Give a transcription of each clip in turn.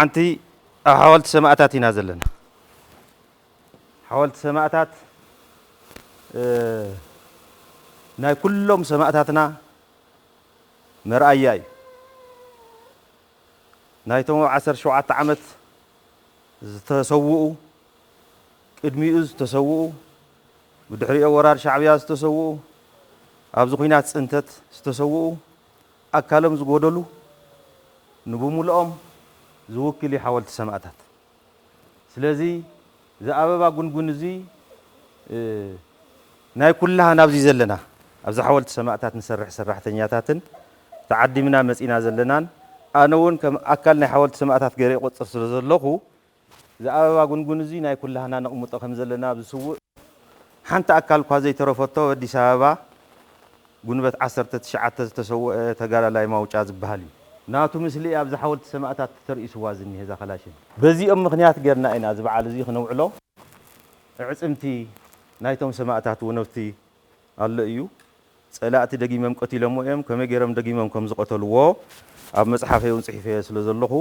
معنتي حاولت سماعتات ينازلنا حاولت سماعتات ناي كلهم سماعتاتنا مرأيي نايتهم 17 عمت تسوؤوا قدميؤز تسوؤوا بدحري ورار شعبيا تسوؤوا ابز خوينات صنتت تسوؤوا اكالم زغودلو نبوملኦም زوكل حاولت سماعتات سلازي ذا ابابا غنغن زي ناي كلها نابزي زلنا ابز حاولت سماعتات نسرح سرحتنياتاتن تعديمنا مصينا زلنان انا ون كم اكلنا حاولت سماعتات غير قصر سلازلخو ذا ابابا غنغن زي ناي كلها نقمطو كم زلنا بسوق حنت اكل كوازي ترفتو اديس ابابا غنبت 19 تسوق تغالا لاي ماوጫ ዝبحالي ناتو مسلي ابز حاولت سماعتات ترئيس وازني هذا خلاشن بزي مخنيات غيرنا اينا زبعال زي خنوعلو عصمتي نايتهم سماعتات ونفتي الله እዩ ጸላእቲ ደጊመም ቀቲሎም እዮም ከመይ ገይሮም ደጊመም ከም ዝቀተልዎ ኣብ መጽሓፈ ይውን ጽሒፈ ስለ ዘለኹ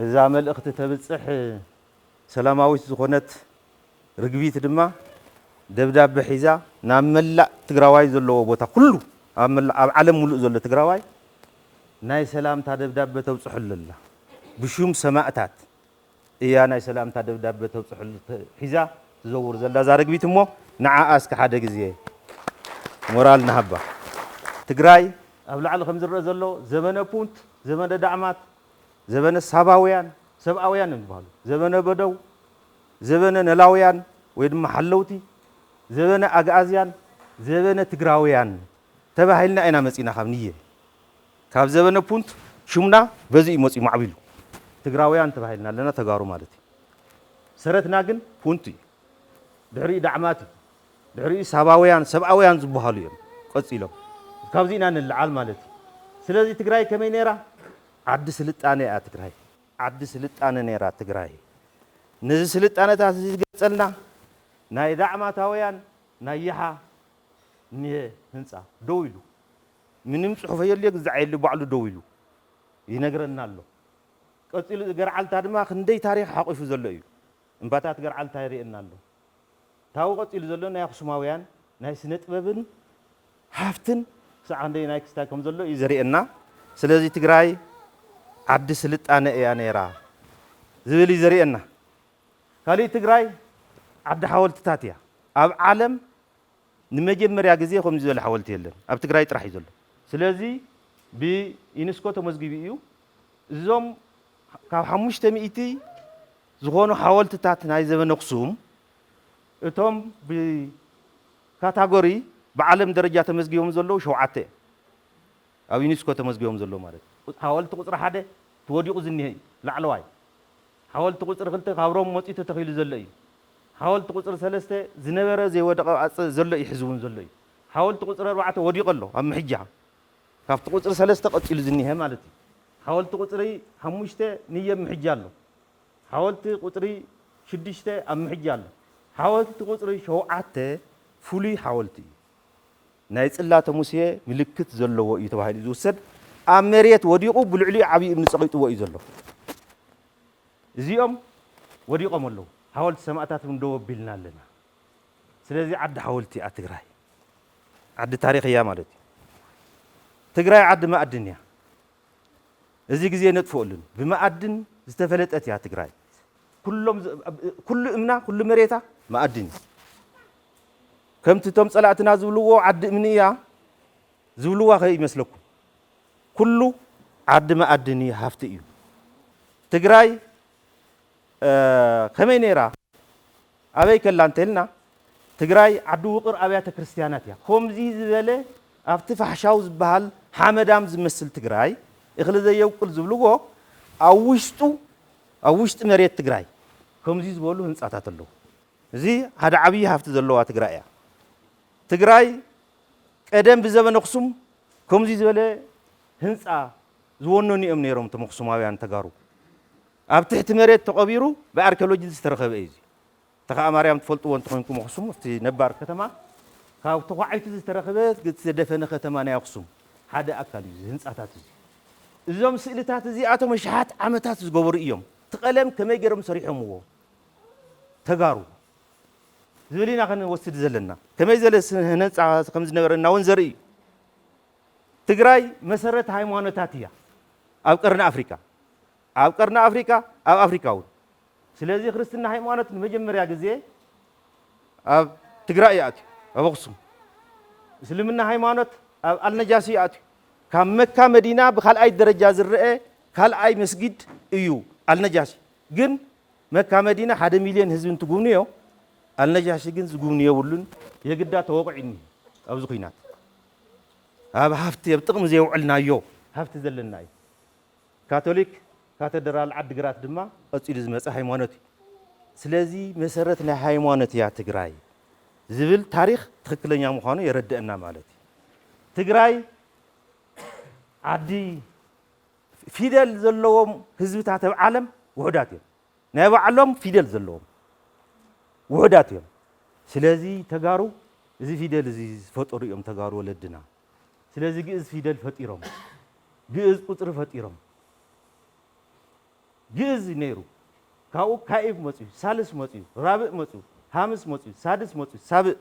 እዛ መልእኽቲ ተብጽሕ ሰላማዊት ዝኾነት ርግቢት ድማ ደብዳቤ ሒዛ ናብ መላእ ትግራዋይ ዘለዎ ቦታ ኩሉ ኣብ ዓለም ሙሉእ ዘሎ ትግራዋይ ናይ ሰላምታ ደብዳቤ ተብጽሕልላ ብሹም ሰማዕታት እያ ናይ ሰላምታ ደብዳቤ ተብጽሕል ሒዛ تزور زلا زارق بيتمو نعاس كحدا جزيه مورال نهبة تجراي أبلع على خمس الرزلو زمن بونت زمن دعمات زمن السباويان سباويان نبالو زمن بدو زمن نلاويان ويد محلوتي زمن أجازيان زمن تجراويان تبعهلنا أنا مسينا خمنية كاب زمن بونت شومنا بزي مسي معبيلو تجراويان تبعهلنا لنا تجارو مالتي سرت ناجن بونتي دحري دعماتي دحري سباويان سباويان زبحالو يم قصيلو كابزينا نلعال مالتي سلازي تግራይ ከመይ ነራ عد سلطانه ያ ትግራይ عد سلطانه ነራ ትግራይ ነዚ ስልጣነታት ዝገጸልና ናይ ዳዕማታውያን ናይ ይሓ ህንጻ ደው ኢሉ ምንም ጽሑፍ የለ ግዛዕየለ ባዕሉ ደው ኢሉ ይነግረና ኣሎ ቀጽሉ ገርዓልታ ድማ ክንደይ ታሪኽ ሓቂፉ ዘሎ እዩ እንባታት ገርዓልታ ይርኤና ኣሎ ታው ቀጽሉ ዘሎ ናይ አክሱማውያን ናይ ስነ ጥበብን ሃፍትን ሰዓንደይ ናይ ክስታ ከም ዘሎ ይዘርኤና ስለዚህ ትግራይ عد سلطانه እያ ነራ ዝብል ይዘርኤና ካሊ ትግራይ عد حاولتታት እያ ኣብ ዓለም ንመጀመርያ ግዜ ከም ዝዘለ حاولت የለን ኣብ ትግራይ ጥራሕ እዩ ዘሎ ስለዚህ ብዩኔስኮ ተመዝጊቢ እዩ እዞም ካብ 500 ዝኾኑ حاولتታት ናይ ዘመን አክሱም እቶም ብካታጎሪ بعالم درجات تمزجيهم زلوا شوعته أو يونسكو تمزجيهم زلوا مالك حاولت تقصر حدا تودي قزني لعلواي حاولت تقصر خلت خبرهم موتي تتخيل زلوا حاولت تقصر ثلاثة زنبرة زي ودق زلوا يحزون زلوا حاولت تقصر أربعة ودي قلوا أم حجة كافت تقصر ثلاثة قتيل زنيها مالتي حاولت تقصري همشته نية محجالو حاولت تقصري شدشته أم حجالو حاولت تقصري شوعته فولي حاولتي ናይ ጽላተ ሙሴ ምልክት ዘለዎ እዩ ተባሂሉ ዝውሰድ ኣብ መሬት ወዲቁ ብልዕሊ ዓቢ እምኒ ጸቂጥዎ እዩ ዘሎ እዚኦም ወዲቆም ኣለዉ حاولت ሰማዕታት እንደው ቢልና ኣለና ስለዚ ዓዲ حاولتي ትግራይ ዓዲ ታሪኽ እያ ማለት እዩ ትግራይ ዓዲ ማዕድን እያ እዚ ግዜ ነጥፎልን ብማዕድን ዝተፈለጠት እያ ትግራይ ኩሉ እምና ኩሉ መሬታ ማዕድን كم تتم صلاتنا زبلوا عد منيا زبلوا خي يمسلكم كله عد ما أدني هفتي تجراي خمينيرا أبي كلان تلنا تجراي عدو وقر أبيات كريستيانات يا هم زيز ولا أفتح شاوز بحال حمدام زمسل تجراي إخلص يوكل زبلوا أوشت مريت تجراي هم زيز بقولوا هنساتات الله زي هذا عبي هفت زلوا تجرأي تجرأي قدم بزمن أقسم كم زي زبالة هنسا زونوني أمنيرهم تمقسم عن تجارو أبتحت مريت تقبيرو بأركيولوجي تسترخب إيزي تخا مريم تفلت وانت خنكم أقسم في نبار كتما كاو توعيت تسترخبت قد تدفن ختما ناقسم هذا أكل هنسا تاتزي زوم سئلتات زي أتو مشحات عمتات زقبر إيوم تقلم كما يجرم صريحهم هو تجارو زولينا خن وسد زلنا كما يزلس هنسا خمس نبرنا ونزري تجراي مسرت هايمانوتاتيا أو قرن أفريقيا أو قرن أفريقيا أو أفريقيا سلازي خرستنا هايمانوت المجمريا جزء أو تجراي أتي أو أقسم سلمنا هايمانوت أو النجاسي أتي كم مكة مدينة بخال أي درجة زرقة خال أي مسجد إيو النجاسي جن مكة مدينة 1 مليون هزبين تقومنيو النجاسي جن تقومنيو ولون يقدر توقعني أو زخينات هذا هفت يبتقم زي وعلنا يو هفت زلنا كاثوليك كاتدرال عد جرات دما أصيل زمس هايمانوتي سلازي مسرتنا هايمانوتي يا تجراي زبل تاريخ تخكلنا مخانو يردنا مالتي تجراي عدي فيدل زلهم حزب تاع العالم وحداتهم نابع علم فيدل زلهم وحداتهم سلازي تجارو زي فيدل زي فطور يوم تجارو ولدنا سلازي جئز فيدل فطيرهم جئز قطر فطيرهم جئز نيرو كاو كايف مصي سالس مصي رابع مصي خامس مصي سادس مصي سابع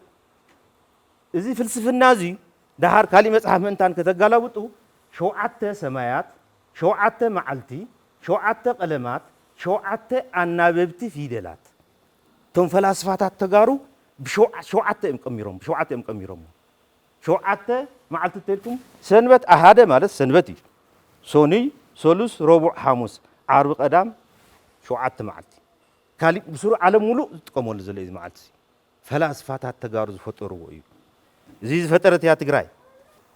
زي فلسفنا زي دهار كالي مصحف منتان كتغلاوطو شوعته سمايات شوعته معلتي شوعته قلمات شوعته اناببتي فيدلات توم فلسفات تغارو بشوعته امقميروم بشوعته امقميروم شوعته معلت تلكم سنبت احاده ማለት سنبتي سوني سولوس ربع حاموس عرب قدام شوعته معلتي كالي بسرو عالم ሙሉ تقومول زلي معلتي فلسفات تغارو زفطرو እዩ زي فطرت يا تግራይ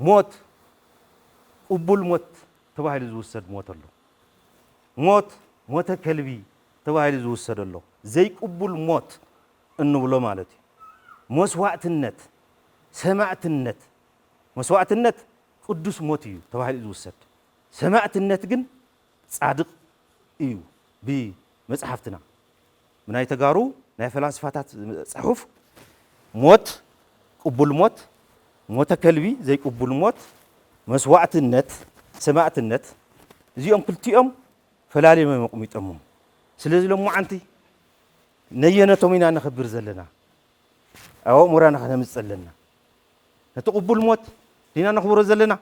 موت قبول موت تباهل زوسد موت الله موت كلبي تباهل زوسد الله زي قبول موت انه بلو مالتي مسواعتነት سماعتነት مسواعتነት قدوس موت እዩ تباهل زوسد سماعتነት ግን صادق እዩ بمصحفتنا من اي تغارو ናይ فلسفات صحف موت قبول موت كلبي زي قبول موت مسواعتነት سماعتነት እዚኦም ክልቲኦም ፈላሊም መቆሚጦም ስለዚህ ለሙ አንቲ ነየነቶም ኢና ነخبر ዘለና አው ሙራና ከነምጽ ዘለና ነቲ ቅቡል ሞት ዲና ነخبሮ ዘለና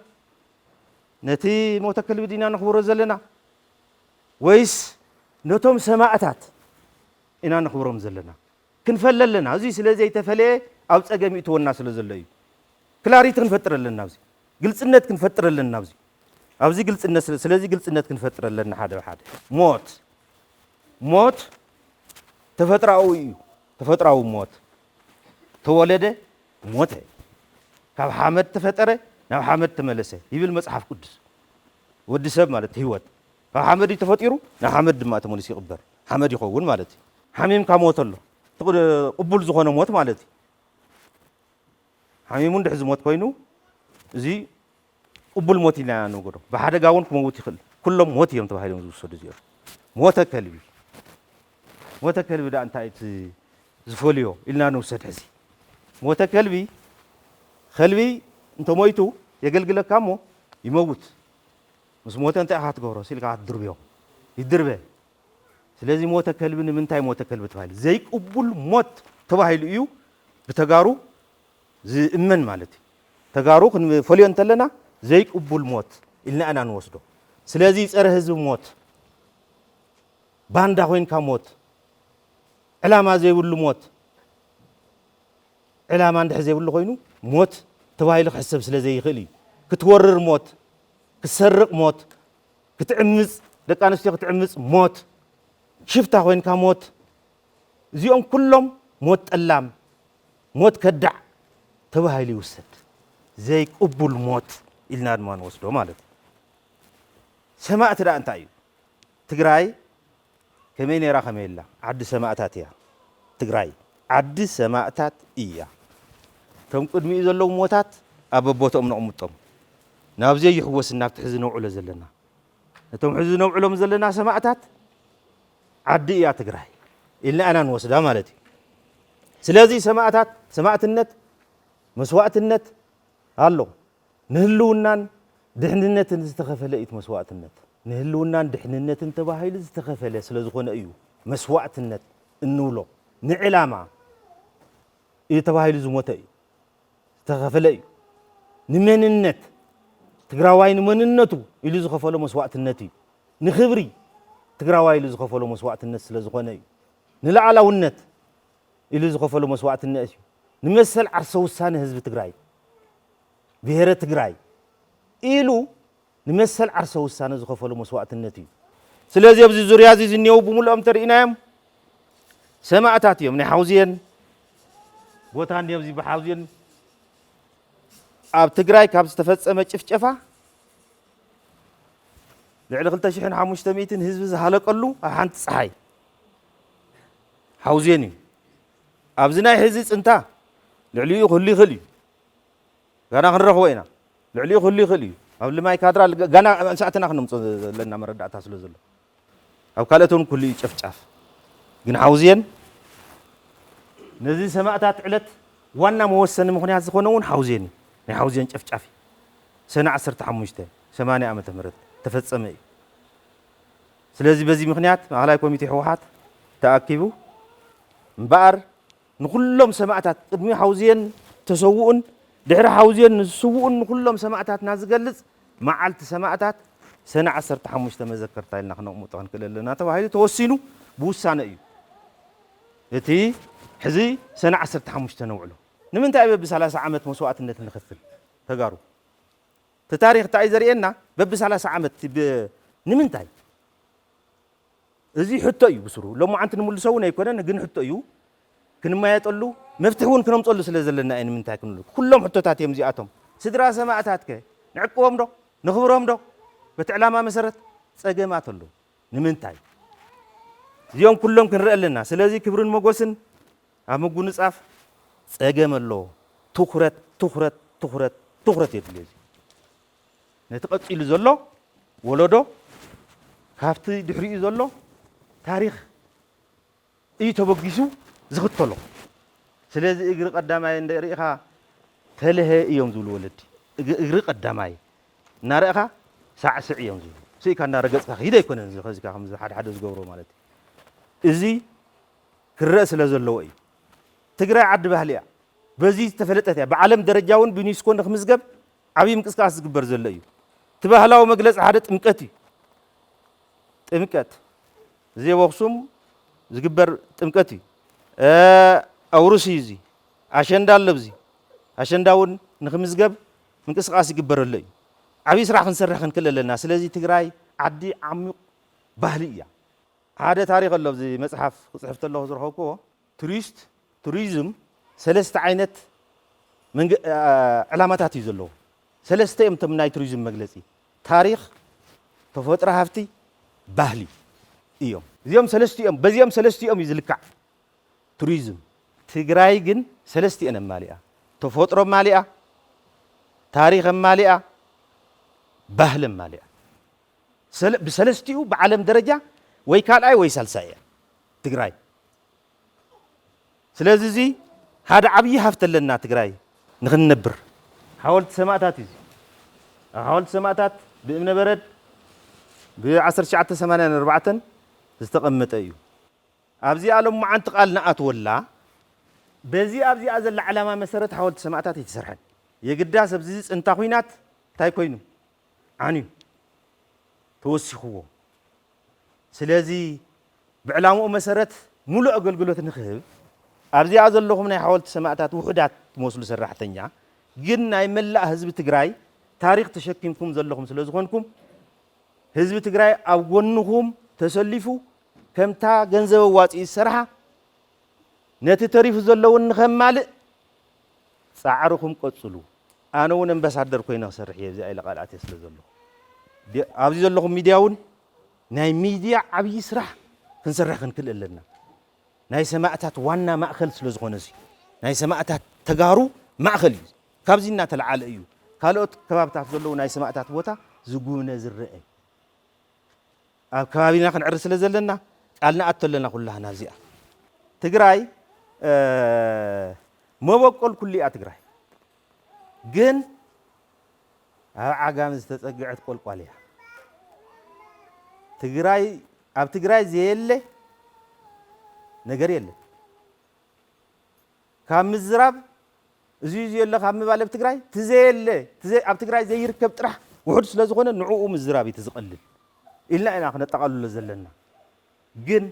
ነቲ ሞተ ከልቢ ዲና ነخبሮ ዘለና ወይስ ነቶም ሰማዕታት ኢና ነخبሮም ዘለና ክንፈለለና እዚ ስለዚህ የተፈለየ ኣብ ጸገም ይተወና ስለዘለዩ ክላሪቲ ክንፈጥረለና ኣብዚ ግልጽነት ክንፈጥረለና ኣብዚ ኣብዚ ግልጽነት ስለዚህ ግልጽነት ክንፈጥረለና ሓደ ሓደ ሞት ተፈጥራዊ እዩ ተፈጥራዊ ሞት ተወለደ ሞተ ካብ ሓመድ ተፈጠረ ናብ ሓመድ ተመለሰ ይብል መጽሐፍ ቅዱስ ወዲ ሰብ ማለት ህይወት ካብ ሓመድ ተፈጢሩ ናብ ሓመድ ድማ ተመለሰ ይቅበር ሓመድ ይኸውን ማለት እዩ ሓሚም ካሞተሎ ቅቡል ዝኾነ ሞት ማለት እዩ ሓሚሙ እንድሕ ዝሞት ኮይኑ እዚ ቅቡል ሞት ኢልና ንጎዶ ብሓደጋ እውን ክመውት ይኽእል ኩሎም ሞት እዮም ተባሂሎም ዝውሰዱ እዚኦም ሞተ ከልቢ ዳ እንታይ ዝፈልዮ ኢልና ንውሰድ ሕዚ ሞተ ከልቢ እንተሞይቱ የገልግለካ እሞ ይመውት ምስ ሞተ እንታይ ኢኻ ትገብሮ ሲልካ ትድርብዮ ይድርበ ስለዚ ሞተ ከልቢ ንምንታይ ሞተ ከልቢ ተባሂሉ ዘይቅቡል ሞት ተባሂሉ እዩ ብተጋሩ ዝእመን ማለት እዩ ተጋሩ ክንፈልዮ እንተለና ዘይቅቡል ሞት ኢልና ኢና ንወስዶ ስለዚ ፀረ ህዝብ ሞት ባንዳ ኮይንካ ሞት ዕላማ ዘይብሉ ሞት ዕላማ እንድሕ ዘይብሉ ኮይኑ ሞት ተባሂሉ ክሕሰብ ስለዘይኽእል እዩ ክትወርር ሞት ክትሰርቕ ሞት ክትዕምፅ ደቂ ኣንስትዮ ክትዕምፅ ሞት ሽፍታ ኮይንካ ሞት እዚኦም ኩሎም ሞት ጠላም ሞት ከዳዕ ተባሂሉ ይውሰድ ዘይቅቡል ሞት ኢልና ድማ ንወስዶ ማለት እዩ ሰማዕቲ ዳ እንታይ እዩ ትግራይ ከመይ ነይራ ከመይ ኢላ ዓዲ ሰማዕታት እያ ትግራይ ዓዲ ሰማዕታት እያ ቶም ቅድሚኡ ዘለዉ ሞታት ኣብ ቦታኦም ነቕምጦም ናብዚ ይሕወስና ኣብቲ ሕዚ ነውዕሎ ዘለና እቶም ሕዚ ነውዕሎም ዘለና ሰማዕታት ዓዲ እያ ትግራይ ኢልና ኣና ንወስዳ ማለት እዩ ስለዚ ሰማዕትነት መስዋዕትነት ኣሎ ንህልውናን ድሕንነትን ዝተኸፈለ እዩ መስዋዕትነት ንህልውናን ድሕንነትን ተባሂሉ ዝተኸፈለ ስለ ዝኾነ እዩ መስዋዕትነት እንብሎ ንዕላማ እዩ ተባሂሉ ዝሞተ እዩ ዝተኸፈለ እዩ ንመንነት ትግራዋይ ንመንነቱ ኢሉ ዝኸፈሎ መስዋዕትነት እዩ ንኽብሪ ትግራዋይ ኢሉ ዝኸፈሎ መስዋዕትነት ስለ ዝኾነ እዩ ንላዕላውነት ኢሉ ዝኸፈሎ መስዋዕትነት እዩ ንመሰል ዓርሰ ውሳነ ህዝቢ ትግራይ ብሔረ ትግራይ ኢሉ ንመሰል ዓርሰ ውሳነ ዝኸፈሎ መስዋዕትነት እዩ ስለዚ ኣብዚ ዙርያ እዚ ዝኔው ብምልኦም ተርኢናዮም ሰማዕታት እዮም ናይ ሓውዝየን ቦታ እኒኦም እዚ ብሓውዝየን ኣብ ትግራይ ካብ ዝተፈፀመ ጭፍጨፋ ልዕሊ 2500 ህዝቢ ዝሃለቀሉ ኣብ ሓንቲ ፀሓይ ሓውዝየን እዩ ኣብዚ ናይ ሕዚ ፅንታ ልዕሊኡ ክህሉ ይኽእል እዩ ጋና ክንረኽቦ ኢና ልዕሊኡ ክህሉ ይኽእል እዩ ኣብ ልማይ ካድራ ጋና እንሳእትና ክነምፆ ዘለና መረዳእታ ስለ ዘሎ ኣብ ካልኦትን ኩሉ እዩ ጨፍጫፍ ግን ሓውዝየን ነዚ ሰማዕታት ዕለት ዋና መወሰኒ ምክንያት ዝኾነ እውን ሓውዝየን እዩ ናይ ሓውዝየን ጨፍጫፍ ሰነ 15 80 ዓመተ ምህረት ተፈፀመ እዩ ስለዚ በዚ ምክንያት ማእኸላይ ኮሚቴ ህወሓት ተኣኪቡ እምበኣር ንኩሎም ሰማዕታት ቅድሚ ሓውዝየን ተሰውኡን ድሕሪ ሓውዝየን ዝስውኡን ንኩሎም ሰማዕታትና ዝገልፅ መዓልቲ ሰማዕታት ሰነ 15 መዘከርታ ኢልና ክነቕምጦ ክንክእል ኣለና ተባሂሉ ተወሲኑ ብውሳነ እዩ እቲ ሕዚ ሰነ 15 ነውዕሎ ንምንታይ በቢ 30 ዓመት መስዋዕትነት ንኽፍል ተጋሩ እቲ ታሪክ እንታይ እዩ ዘርእየና በቢ 30 ዓመት ንምንታይ እዚ ሕቶ እዩ ብስሩ ሎማዓንቲ ንምልሶ እውን ኣይኮነን ግን ሕቶ እዩ ክንማየጠሉ መፍትሒ እውን ክነምፀሉ ስለ ዘለና እዩ ንምንታይ ክንብሉ ኩሎም ሕቶታት እዮም እዚኣቶም ስድራ ሰማዕታት ከ ንዕቅቦም ዶ ንኽብሮም ዶ በቲ ዕላማ መሰረት ፀገማት ኣሎ ንምንታይ እዚኦም ኩሎም ክንርኢ ኣለና ስለዚ ክብርን መጎስን ኣብ ምጉንፃፍ ፀገም ኣሎ ትኩረት ትኩረት ትኩረት ትኩረት የድልዮ እዚ ነቲ ቀፂሉ ዘሎ ወለዶ ካብቲ ድሕሪኡ ዘሎ ታሪክ እዩ ተበጊሱ ዝኽተሎ ስለዚ እግሪ ቀዳማይ እንደሪእኻ ተልሀ እዮም ዝብሉ ወለዲ እግሪ ቀዳማይ እናርአኻ ሳዕስዕ እዮም ዝብሉ ስኢካ እናረገፅካ ሂደ ኣይኮነን ከዚካ ከምዚ ሓደ ሓደ ዝገብሮ ማለት እዩ እዚ ክረአ ስለ ዘለዎ እዩ ትግራይ ዓዲ ባህሊ እያ በዚ ዝተፈለጠት እያ ብዓለም ደረጃ እውን ብዩኒስኮ ንክምዝገብ ዓብዪ ምንቅስቃስ ዝግበር ዘሎ እዩ እቲ ባህላዊ መግለፂ ሓደ ጥምቀት እዩ ጥምቀት እዚ ኣብ ኣክሱም ዝግበር ጥምቀት እዩ ኣውርስ እዩ እዚ ኣሸንዳ ኣሎ ብዚ ኣሸንዳ እውን ንክምዝገብ ምንቅስቃስ ይግበረሎ እዩ ዓብዪ ስራሕ ክንሰርሕ ክንክእል ኣለና ስለዚ ትግራይ ዓዲ ዓሚቕ ባህሊ እያ ሓደ ታሪክ ኣሎ ብዚ መፅሓፍ ክፅሕፍ ተለኹ ዝረኸብክዎ ቱሪዝም ሰለስተ ዓይነት ዕላማታት እዩ ዘለዎ ሰለስተ እዮም እቶም ናይ ቱሪዝም መግለፂ ታሪክ ተፈጥሮ ሃፍቲ ባህሊ እዮም እዚኦም ሰለስቲኦም በዚኦም ሰለስቲኦም እዩ ዝልካዕ ቱሪዝም ትግራይ ግን ሰለስቲአን ኣማሊኣ ተፈጥሮ ኣማሊኣ ታሪክ ኣማሊኣ ባህሊ ኣማሊኣ ብሰለስቲኡ ብዓለም ደረጃ ወይ ካልኣይ ወይ ሳልሳይ እያ ትግራይ ስለዚ እዚ ሓደ ዓብዪ ሃፍቲ ኣለና ትግራይ ንክንነብር ሓወልቲ ሰማዕታት እዩ ሓወልቲ ሰማዕታት ብእምነ በረድ ብ1984 ዝተቐመጠ እዩ ኣብዚ ኣሎም መዓንቲ ቃል ንኣትወላ በዚ ኣብዚኣ ዘላ ዕላማ መሰረት ሓወልቲ ሰማዕታት ኣይተሰርሐን የግዳስ ኣብዚ ፅንታ ኩናት እንታይ ኮይኑ ዓንዩ ተወሲኽዎ ስለዚ ብዕላምኡ መሰረት ሙሉእ ኣገልግሎት ንክህብ ኣብዚኣ ዘለኹም ናይ ሓወልቲ ሰማዕታት ውሕዳት ትመስሉ ሰራሕተኛ ግን ናይ መላእ ህዝቢ ትግራይ ታሪክ ተሸኪምኩም ዘለኹም ስለ ዝኾንኩም ህዝቢ ትግራይ ኣብ ጎንኹም ተሰሊፉ ከምታ ገንዘብ ኣዋፂኡ ዝሰርሓ ነቲ ተሪፉ ዘለውን ንኸማልእ ፃዕርኹም ቀፅሉ ኣነ እውን ኣምባሳደር ኮይነ ክሰርሕ እየ ብዚኣ ኢለ ቃልኣትየ ስለ ዘለኹ ኣብዚ ዘለኹም ሚድያ እውን ናይ ሚድያ ዓብዪ ስራሕ ክንሰርሕ ክንክእል ኣለና ናይ ሰማዕታት ዋና ማእኸል ስለ ዝኾነ እዚ ናይ ሰማዕታት ተጋሩ ማእኸል እዩ ካብዚ እናተለዓለ እዩ ካልኦት ከባብታት ዘለዉ ናይ ሰማዕታት ቦታ ዝጉብነ ዝርአ ኣብ ከባቢና ክንዕር ስለ ዘለና ቃልና ኣተለና ኩላህና እዚኣ ትግራይ መበቆል ኩሉ እያ ትግራይ ግን ኣብ ዓጋም ዝተፀግዐት ቆልቋል እያ ትግራይ ኣብ ትግራይ ዘየለ ነገር የለን ካብ ምዝራብ እዚ ዘየለ ካብ ምባል ኣብ ትግራይ ትዘየለ ኣብ ትግራይ ዘይርከብ ጥራሕ ውሑድ ስለ ዝኾነ ንዕኡ ምዝራብ እዩ ዝቐልል ኢልና ኢና ክነጠቓልሎ ዘለና ግን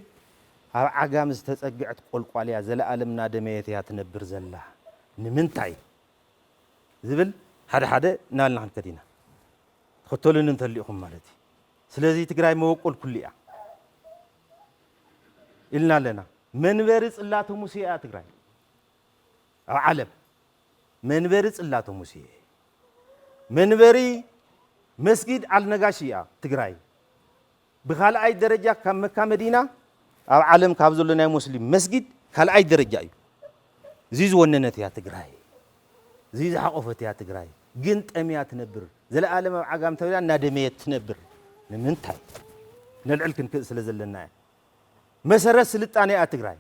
ኣብ ዓጋም ዝተፀግዐት ቆልቋል እያ ዘለኣለም እናደመየት እያ ትነብር ዘላ ንምንታይ ዝብል ሓደ ሓደ እናበልና ክንከድ ኢና ተኸተሉን እንተልኢኹም ማለት እዩ ስለዚ ትግራይ መበቆል ኩሉ እያ ኢልና ኣለና መንበሪ ጽላተ ሙሴ እያ ትግራይ ኣብ ዓለም መንበሪ ጽላተ ሙሴ መንበሪ መስጊድ አልነጋሽ እያ ትግራይ ብኻልኣይ ደረጃ ካብ መካ መዲና ኣብ ዓለም ካብ ዘሎ ናይ ሙስሊም መስጊድ ካልኣይ ደረጃ እዩ እዚ ዝወነነት እያ ትግራይ እዚ ዝሓቆፈት እያ ትግራይ ግን ጠምያ ትነብር ዘለኣለም ኣብ ዓጋም ተብላ እናደመየት ትነብር ንምንታይ ነልዕል ክንክእል ስለ ዘለና መሰረት ስልጣነ እያ ትግራይ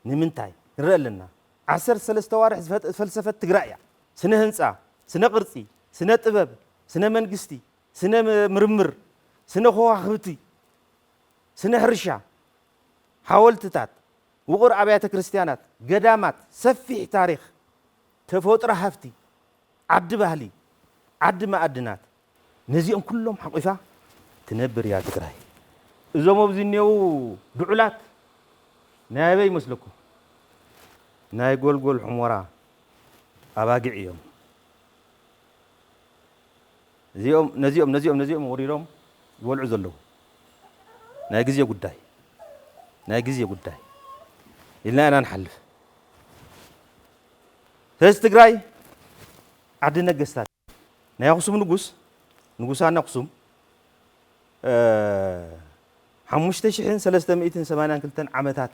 ንምንታይ ንርኢ ኣለና 13 ዋርሕ ዝፈልሰፈት ትግራይ እያ ስነ ህንፃ ስነ ቅርፂ ስነ ጥበብ ስነ መንግስቲ ስነ ምርምር ስነ ከዋኽብቲ ስነ ሕርሻ ሓወልትታት ውቑር ኣብያተ ክርስቲያናት ገዳማት ሰፊሕ ታሪክ ተፈጥሮ ሃፍቲ ዓዲ ባህሊ ዓዲ ማዕድናት ነዚኦም ኩሎም ሓቂፋ ትነብር እያ ትግራይ እዞም ኣብዚ እኒአው ድዑላት ናይ ኣበይ ይመስለኩም ናይ ጎልጎል ሑመራ ኣባጊዕ እዮም ነዚኦም ወሪዶም ይበልዑ ዘለዉ ናይ ግዜ ጉዳይ ኢልና ኢና ንሓልፍ ስለዚ ትግራይ ዓዲ ነገስታት ናይ ኣኽሱም ንጉሳና ኣኽሱም 5382 ዓመታት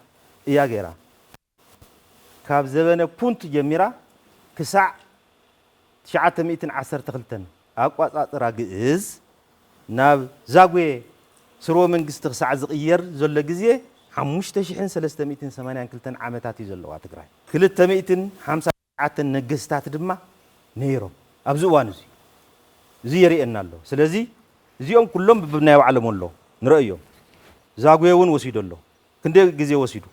እያ ገይራ ካብ ዘበነ ፑንት ጀሚራ ክሳዕ 912 ኣቋፃፅራ ግእዝ ናብ ዛጉዌ ስርወ መንግስቲ ክሳዕ ዝቕየር ዘሎ ግዜ 5382 ዓመታት እዩ ዘለዋ ትግራይ 259 ነገስታት ድማ ነይሮም ኣብዚ እዋን እዚ የሪአና ኣሎ ስለዚ እዚኦም ኩሎም ብናይ ባዕሎም ኣሎ ንርእዮም ዛጉዌ እውን ወሲዱ ኣሎ ክንደይ ግዜ ወሲዱ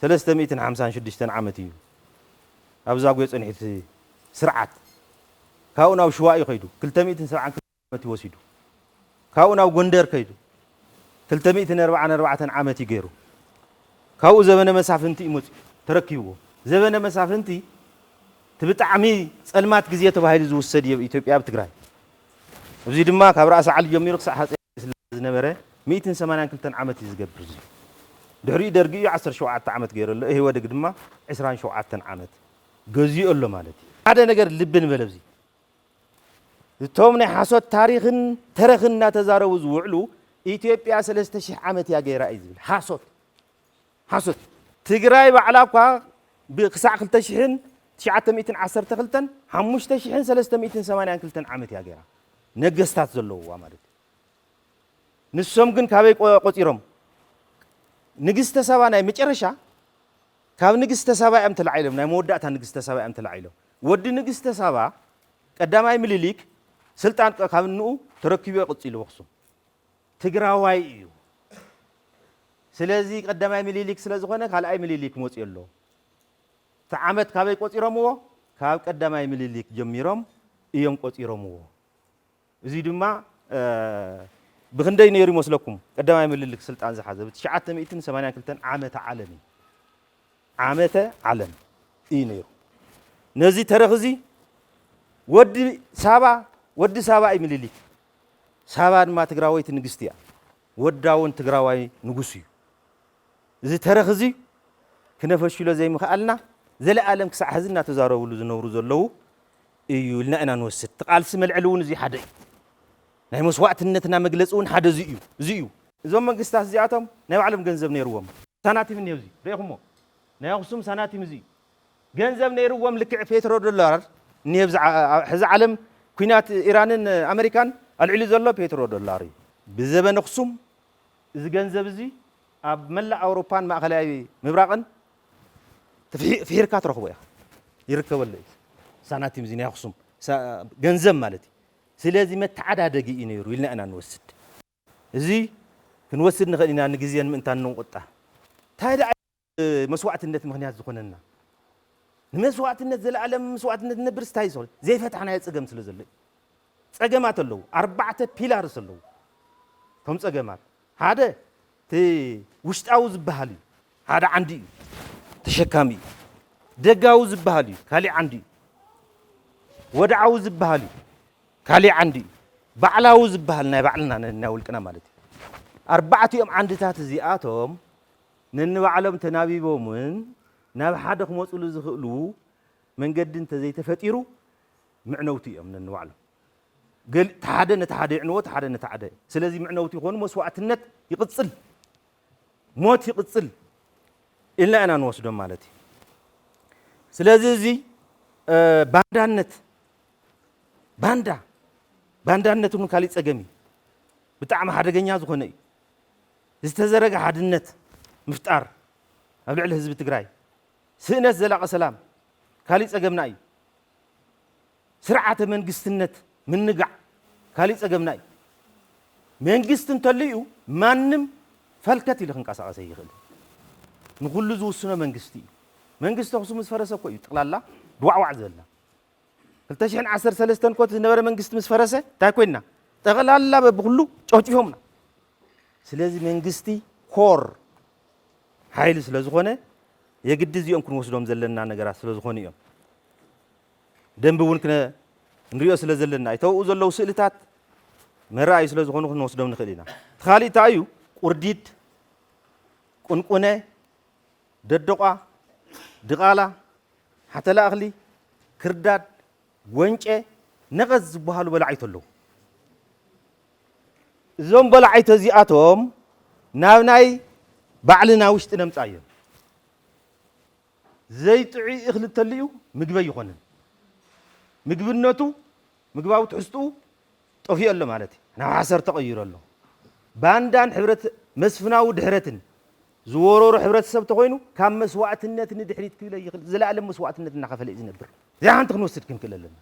356 ዓመት እዩ ኣብ ዛጉዌ ፀኒሕቲ ስርዓት ካብኡ ናብ ሽዋኢ ከይዱ 272 ዓመት ወሲዱ ካብኡ ናብ ጎንደር ከይዱ 244 ዓመት እዩ ገይሩ ካብኡ ዘበነ መሳፍንቲ ይመፅኡ ተረኪብዎ ዘበነ መሳፍንቲ ብጣዕሚ ፀልማት ግዜ ተባሂሉ ዝውሰድ እዩ ኢትዮጵያ ኣብ ትግራይ እዚ ድማ ካብ ራእሲ ዓሊ ጀሚሩ ክሳዕ ሃፀይ ዝነበረ 182 ዓመት እዩ ዝገብር እዚ ድሕሪኡ ደርጊ 17 ዓመት ገይሩ ኣሎ ይሄ ወደግ ድማ 27 ዓመት ገዚኡ ኣሎ ማለት እዩ ሓደ ነገር ልብ ንበል ኣብዚ እቶም ናይ ሓሶት ታሪክን ተረኽን እናተዛረቡ ዝውዕሉ ኢትዮጵያ 3000 ዓመት እያ ገይራ እዩ ዝብል ሓሶት ትግራይ ባዕላ እኳ ብክሳዕ 2912 5382 ዓመት እያ ገይራ ነገስታት ዘለውዋ ማለት እዩ ንሶም ግን ካበይ ቆፂሮም ንግስተ ሰባ ናይ መጨረሻ ካብ ንግስተ ሰባ እዮም ተላዒሎም ናይ መወዳእታ ንግስተ ሰባ እዮም ተላዒሎም ወዲ ንግስተ ሰባ ቀዳማይ ምኒልክ ስልጣን ካብ ንኡ ተረኪቡ ይቕፅሉ ኣኽሱም ትግራዋይ እዩ ስለዚ ቀዳማይ ምኒልክ ስለ ዝኾነ ካልኣይ ምኒልክ መፅኡ ኣሎ ዓመት ካበይ ቆፂሮምዎ ካብ ቀዳማይ ምኒልክ ጀሚሮም እዮም ቆፂሮምዎ እዚ ድማ ብክንደይ ነይሩ ይመስለኩም ቀዳማይ ምኒልክ ስልጣን ዝሓዘ ብ982 ዓመተ ዓለም እዩ ነይሩ ነዚ ተረኽ እዚ ወዲ ሳባ እዩ ምኒልክ ሳባ ድማ ትግራዋይቲ ንግስቲ እያ ወዳውን ትግራዋይ ንጉስ እዩ እዚ ተረኽ እዚ ክነፈሽሎ ዘይምኽኣልና ዘለኣለም ክሳዕ ሕዚ እናተዛረብሉ ዝነብሩ ዘለዉ እዩ ኢልና ኢና ንወስድ ተቓልሲ መልዕሊ እውን እዚ ሓደ እዩ ናይ መስዋዕትነትና መግለፂ እውን ሓደ እዚ እዩ እዞም መንግስታት እዚኣቶም ናይ ባዕሎም ገንዘብ ነይርዎም سناتيم نيوزي ريخمو نايخصم سناتيم زي ገንዘብ ነይሩዎም ልክዕ ፔትሮ ዶላር ንብዝ ሕዚ ዓለም ኩናት ኢራንን ኣሜሪካን ኣልዕሊ ዘሎ ፔትሮ ዶላር እዩ ብዘበን ኣኽሱም እዚ ገንዘብ እዚ ኣብ መላእ ኣውሮፓን ማእከላይ ምብራቕን ፍሒርካ ትረኽቦ ኢኻ ይርከበሉ እዩ ሳናቲም እዚ ናይ ኣኽሱም ገንዘብ ማለት እዩ ስለዚ መተዓዳደጊ እዩ ነይሩ ኢልና ኢና ንወስድ እዚ ክንወስድ ንኽእል ኢና ንግዜን ምእንታን ንንቁጣ እንታይ መስዋዕትነት ምክንያት ዝኾነና ንመስዋዕትነት ዘለዓለም መስዋዕትነት ነብር ስታይ ይሰል ዘይፈታሕና ፀገም ስለ ዘሎ ፀገማት ኣለዉ ኣርባዕተ ፒላርስ ኣለዉ ከም ፀገማት ሓደ ቲ ውሽጣዊ ዝበሃል እዩ ሓደ ዓንዲ እዩ ተሸካሚ እዩ ደጋዊ ዝበሃል እዩ ካሊእ ዓንዲ እዩ ወድዓዊ ዝበሃል እዩ ካሊእ ዓንዲ እዩ ባዕላዊ ዝበሃል ናይ ባዕልና ናይ ውልቅና ማለት እዩ ኣርባዕቲኦም ዓንድታት እዚኣቶም ነንባዕሎም ተናቢቦምን ናብ ሓደ ክመፅሉ ዝኽእሉ መንገዲ እንተዘይተፈጢሩ ምዕነውቲ እዮም ነንባዕሎም ገል ተሓደ ነተሓደ ይዕንዎ ተሓደ ነተሓደ ስለዚ ምዕነውቲ ይኾኑ መስዋዕትነት ይቕፅል ሞት ይቕፅል ኢልና ኢና ንወስዶም ማለት እዩ ስለዚ እዚ ባንዳነት ባንዳነት እውን ካሊእ ፀገም እዩ ብጣዕሚ ሓደገኛ ዝኾነ እዩ ዝተዘረገ ሓድነት ምፍጣር ኣብ ልዕሊ ህዝቢ ትግራይ ስእነት ዘላቐ ሰላም ካሊእ ፀገምና እዩ ስርዓተ መንግስትነት ምንጋዕ ካሊእ ፀገምና እዩ መንግስቲ እንተልዩ ማንም ፈልከት ኢሉ ክንቀሳቀሰ ይኽእል ንኩሉ ዝውስኖ መንግስቲ እዩ መንግስቲ ኣኽሱም ምስ ፈረሰ እኮ እዩ ጥቕላላ ድዋዕዋዕ ዝበልና 2013 ኮት ዝነበረ መንግስቲ ምስ ፈረሰ እንታይ ኮይንና ጠቕላላ በብኩሉ ጨፍጪፎምና ስለዚ መንግስቲ ኮር ሓይሊ ስለ ዝኾነ የግዲ እዚኦም ክንወስዶም ዘለና ነገራት ስለ ዝኾኑ እዮም ደንቢ እውን ክንሪኦ ስለ ዘለና ይተውኡ ዘለዉ ስእልታት መራእይ ስለ ዝኾኑ ክንወስዶም ንኽእል ኢና ተኻሊእ እንታይ እዩ ቁርዲድ ቁንቁነ ደደቋ ድቓላ ሓተላ እኽሊ ክርዳድ ወንጨ ነቐዝ ዝበሃሉ በላዓይቶ ኣለዉ እዞም በላዓይቶ እዚኣቶም ናብ ናይ ባዕልና ውሽጢ ነምፃ እዮም ዘይጥዑይ እኽሊ እንተልዩ ምግቢ ኣይኮነን ምግብነቱ ምግባዊ ትሕዝትኡ ጠፊኡ ኣሎ ማለት እዩ ናብ ሓሰር ተቐይሩ ኣሎ ባንዳን ሕብረት መስፍናዊ ድሕረትን ዝወረሮ ሕብረተሰብ ተኮይኑ ካብ መስዋዕትነት ንድሕሪት ክብል ይኽእል ዘለዓለም መስዋዕትነት እናኸፈለ እዩ ዝነብር እዚኣ ሓንቲ ክንወስድ ክንክእል ኣለና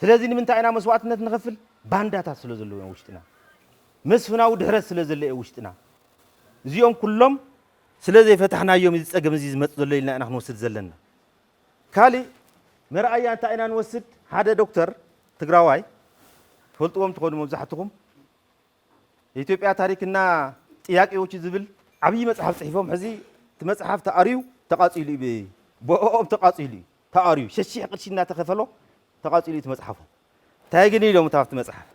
ስለዚ ንምንታይ ኢና መስዋዕትነት ንኸፍል ባንዳታት ስለ ዘለዎ ውሽጥና መስፍናዊ ድሕረት ስለ ዘለዎ ውሽጥና እዚኦም ኩሎም ስለ ዘይፈታሕናዮም እዚ ፀገም እዚ ዝመፅ ዘሎ ኢልና ኢና ክንወስድ ዘለና ካሊእ መርኣያ እንታይ ኢና ንወስድ ሓደ ዶክተር ትግራዋይ ትፈልጥዎም ትኾኑ መብዛሕትኩም የኢትዮጵያ ታሪክና ጥያቄዎች ዝብል ዓብይ መፅሓፍ ፅሒፎም ሕዚ እቲ መፅሓፍ ተኣርዩ ተቃፂሉ እዩ ብኦም ተቃፂሉ እዩ ተኣርዩ 6,000 ቅርሺ እናተኸፈሎ ተቃፂሉ እዩ እቲ መፅሓፉ እንታይ ግን ኢሎም ኣብቲ መፅሓፍ